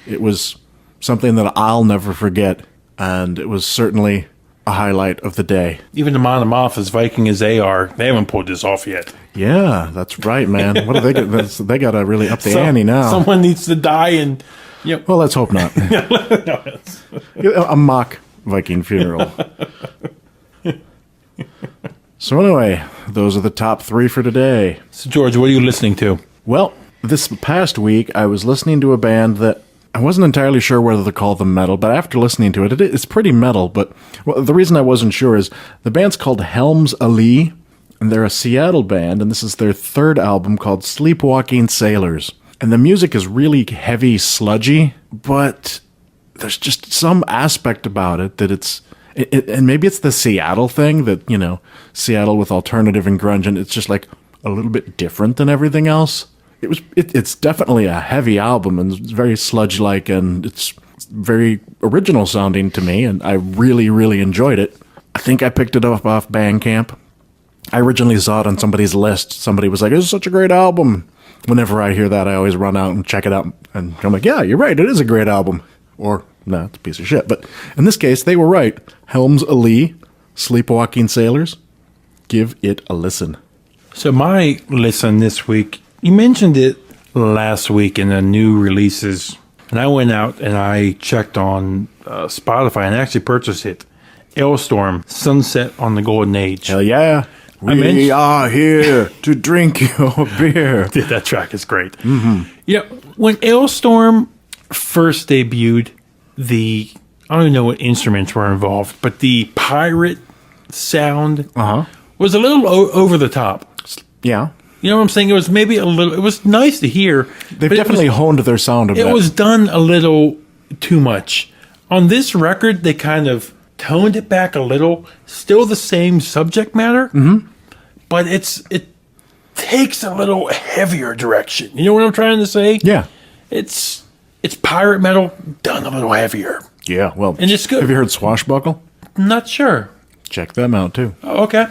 It was something that I'll never forget, and it was certainly a highlight of the day. Even the Monomoth, as Viking as they are, they haven't pulled this off yet. Yeah, that's right, man. What do they get? They got to really up the ante now. Someone needs to die, and well, let's hope not. A mock Viking funeral. So anyway, those are the top 3 for today. So George, what are you listening to? Well, this past week I was listening to a band that I wasn't entirely sure whether to call them metal, but after listening to it, it's pretty metal. But the reason I wasn't sure is the band's called Helms Ali, and they're a Seattle band, and this is their 3rd album called Sleepwalking Sailors. And the music is really heavy, sludgy, but there's just some aspect about it that and maybe it's the Seattle thing that, Seattle with alternative and grunge, and it's just like a little bit different than everything else. It's definitely a heavy album, and it's very sludge-like, and it's very original sounding to me, and I really, really enjoyed it. I think I picked it up off Bandcamp. I originally saw it on somebody's list. Somebody was like, "This is such a great album." Whenever I hear that, I always run out and check it out, and I'm like, "Yeah, you're right. It is a great album." Or, nah, it's a piece of shit. But in this case, they were right. Helms Ali, Sleepwalking Sailors. Give it a listen. So my listen this week, you mentioned it last week in the new releases, and I went out and I checked on Spotify and actually purchased it. Ailstorm, Sunset on the Golden Age. Hell yeah. We are here to drink your beer. That track is great. Mm-hmm. Yeah, when Ailstorm first debuted, I don't even know what instruments were involved, but the pirate sound was a little over the top. Yeah. You know what I'm saying? It was maybe a little, it was nice to hear. They've definitely honed their sound a bit. It was done a little too much. On this record, they kind of toned it back a little. Still the same subject matter, but it takes a little heavier direction. You know what I'm trying to say? Yeah. It's pirate metal done a little heavier. Yeah, well, and it's good. Have you heard Swashbuckle? Not sure. Check them out, too. Oh, okay.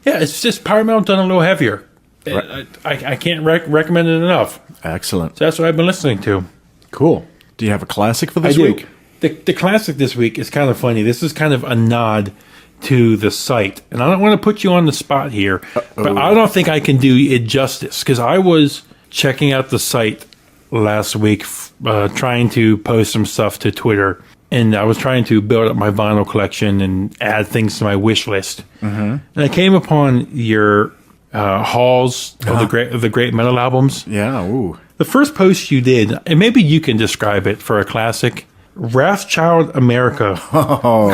Yeah, it's just pirate metal done a little heavier. Right. I can't recommend it enough. Excellent. So that's what I've been listening to. Cool. Do you have a classic for this week? The classic this week is kind of funny. This is kind of a nod to the site. And I don't want to put you on the spot here, but I don't think I can do it justice, because I was checking out the site last week, trying to post some stuff to Twitter, and I was trying to build up my vinyl collection and add things to my wish list. And I came upon your hauls of the great metal albums. Yeah, ooh. The first post you did, and maybe you can describe it for a classic, Wrathchild America,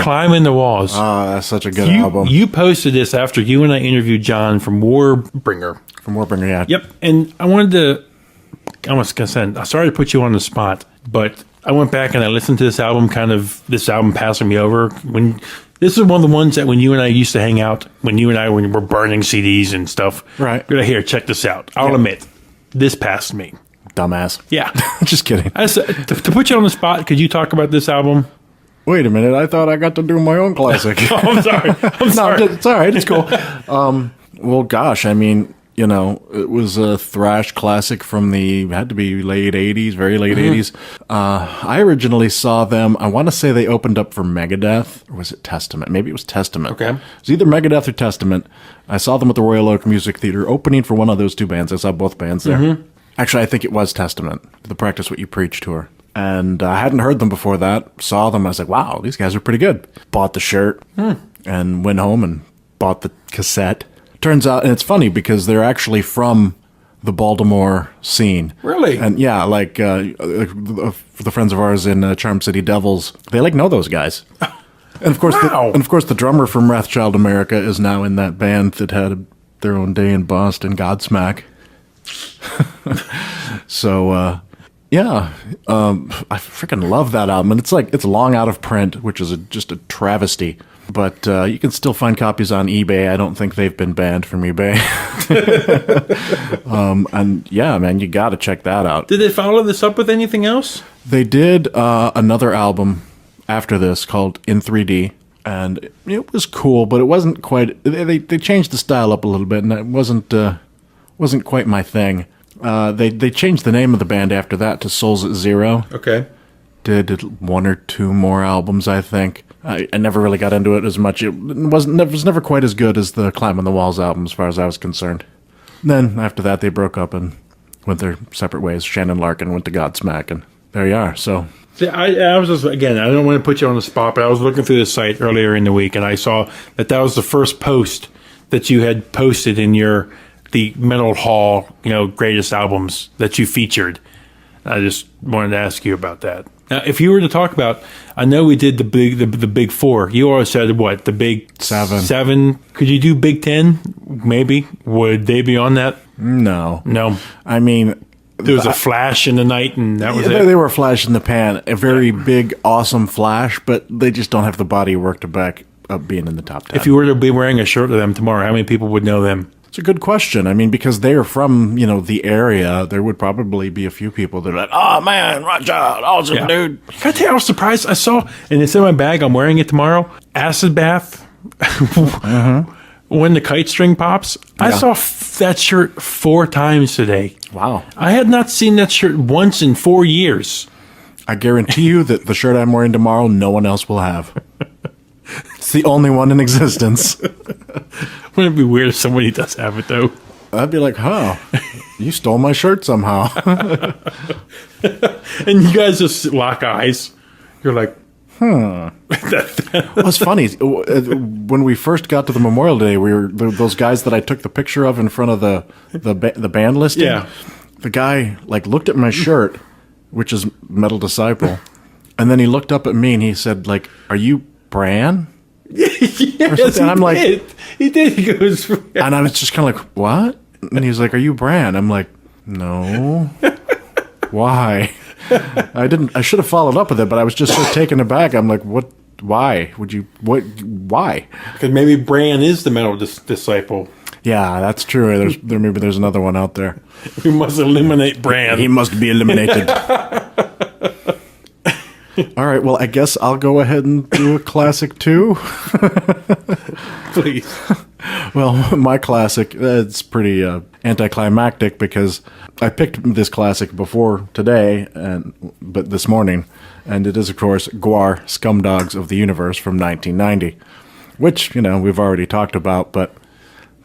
Climbing the Walls. That's such a good album. You posted this after you and I interviewed John from Warbringer. From Warbringer, yeah. Yep, and I wanted to, I'm sorry to put you on the spot, but I went back and I listened to this album, this album passing me over. This is one of the ones that when you and I used to hang out, when we were burning CDs and stuff. Right. You're like, here, check this out. I'll admit, this passed me. Dumbass. Yeah. Just kidding. To put you on the spot, could you talk about this album? Wait a minute. I thought I got to do my own classic. Oh, I'm sorry. No, it's all right. It's cool. Well, gosh, I mean, it was a thrash classic from had to be late 80s, very late 80s. I originally saw them, I want to say they opened up for Megadeth, or was it Testament? Maybe it was Testament. Okay. It was either Megadeth or Testament. I saw them at the Royal Oak Music Theater opening for one of those two bands. I saw both bands there. Actually, I think it was Testament, the Practice What You Preach tour. And I hadn't heard them before that. Saw them. I was like, wow, these guys are pretty good. Bought the shirt and went home and bought the cassette. Turns out, and it's funny because they're actually from the Baltimore scene. Really? And yeah, like the friends of ours in Charm City Devils, they know those guys. And of course, the drummer from Wrathchild America is now in that band that had their own day in Boston, Godsmack. So, yeah, I freaking love that album. And it's long out of print, which is just a travesty. But you can still find copies on eBay. I don't think they've been banned from eBay. And yeah, man, you got to check that out. Did they follow this up with anything else? They did another album after this called In 3D. And it was cool, but it wasn't quite... They changed the style up a little bit, and it wasn't quite my thing. They changed the name of the band after that to Souls at Zero. Okay. Did one or two more albums, I think. I never really got into it as much. It was never quite as good as the Climb on the Walls album, as far as I was concerned. And then after that, they broke up and went their separate ways. Shannon Larkin went to Godsmack, and there you are. So. See, I was just, again, I don't want to put you on the spot, but I was looking through the site earlier in the week, and I saw that was the first post that you had posted in the Metal Hall, greatest albums that you featured. I just wanted to ask you about that. Now, if you were to talk about, I know we did the big four. You always said what, the big seven? Could you do Big Ten? Maybe. Would they be on that? No. I mean, there was a flash in the night, and that was it. They were a flash in the pan, a very big, awesome flash, but they just don't have the body work to back up being in the top 10. If you were to be wearing a shirt of them tomorrow, how many people would know them? It's a good question. I mean, because they are from, the area, there would probably be a few people that are like, oh, man, Wrathchild, awesome, dude. Can I tell you, I was surprised. I saw, and it's in my bag, I'm wearing it tomorrow, Acid Bath, when the kite string pops. Yeah. I saw that shirt 4 times today. Wow. I had not seen that shirt once in 4 years. I guarantee you that the shirt I'm wearing tomorrow, no one else will have. It's the only one in existence. Wouldn't it be weird if somebody does have it, though? I'd be like, huh, you stole my shirt somehow. And you guys just lock eyes. You're like, Well, it's funny. When we first got to the Memorial Day, we were those guys that I took the picture of in front of the band listing. Yeah. The guy like looked at my shirt, which is Metal Disciple, and then he looked up at me and he said, like, "Are you Bran?" yes, And I'm like, he did. He goes, and I was just kind of like, "What?" And he was like, "Are you Bran?" I'm like, "No." Why? I should have followed up with it, but I was just so taken aback. I'm like, "What? Why would you? What? Why?" because maybe Bran is the Metal Disciple. Yeah, that's true. Maybe there's another one out there. We must eliminate Bran. He must be eliminated. All right. Well, I guess I'll go ahead and do a classic too. Please. Well, my classic, it's pretty anticlimactic because I picked this classic before today, but this morning, and it is, of course, GWAR, Scumdogs of the Universe from 1990, which, we've already talked about, but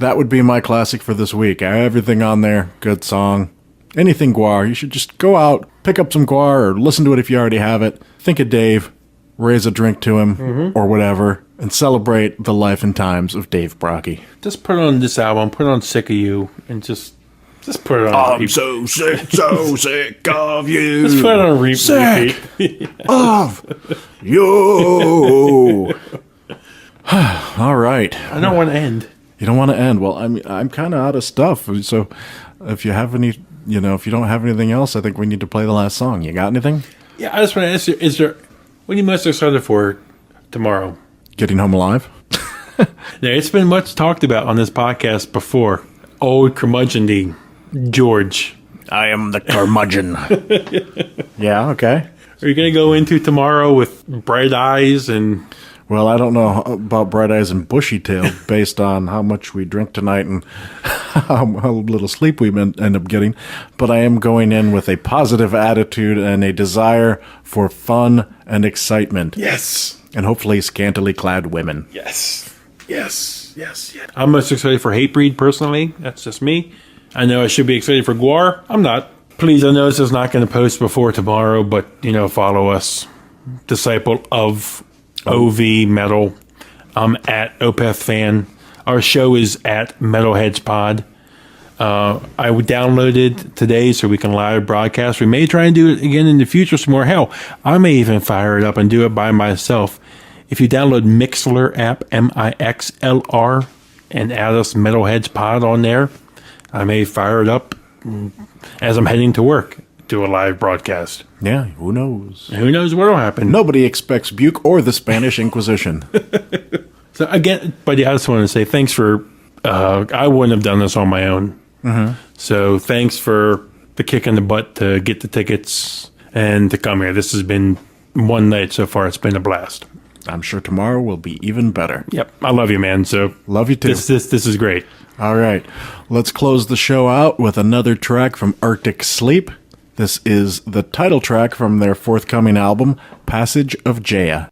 that would be my classic for this week. Everything on there, good song. Anything GWAR, you should just go out, pick up some GWAR, or listen to it if you already have it. Think of Dave, raise a drink to him, or whatever, and celebrate the life and times of Dave Brockie. Just put on this album, put on Sick of You, and just put it on repeat. So sick of you. Just put it on repeat. Sick of you. All right. I don't want to end. You don't want to end. Well, I'm kind of out of stuff. So if you have any, if you don't have anything else, I think we need to play the last song. You got anything? Yeah, I just want to ask you, what are you most excited for tomorrow? Getting home alive? Now, it's been much talked about on this podcast before. Old curmudgeon George. I am the curmudgeon. Yeah, okay. Are you going to go into tomorrow with bright eyes and... Well, I don't know about bright eyes and bushy tail based on how much we drink tonight and how little sleep we end up getting. But I am going in with a positive attitude and a desire for fun and excitement. Yes. And hopefully scantily clad women. Yes. I'm most excited for Hatebreed, personally. That's just me. I know I should be excited for GWAR. I'm not. Please, I know this is not going to post before tomorrow, but, follow us. Disciple of OV Metal. I'm at Opeth Fan. Our show is at Metalheads Pod. I downloaded today so we can live broadcast. We may try and do it again in the future some more. Hell, I may even fire it up and do it by myself. If you download Mixlr app, Mixlr, and add us Metalheads Pod on there, I may fire it up as I'm heading to work. Do a live broadcast. Yeah, who knows? Who knows what'll happen? Nobody expects Buke or the Spanish Inquisition. So again, buddy, I just want to say thanks for. I wouldn't have done this on my own. Mm-hmm. So thanks for the kick in the butt to get the tickets and to come here. This has been one night so far. It's been a blast. I'm sure tomorrow will be even better. Yep, I love you, man. So love you too. This is great. All right, let's close the show out with another track from Arctic Sleep. This is the title track from their forthcoming album, Passage of Gaia.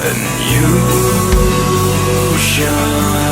then you shine.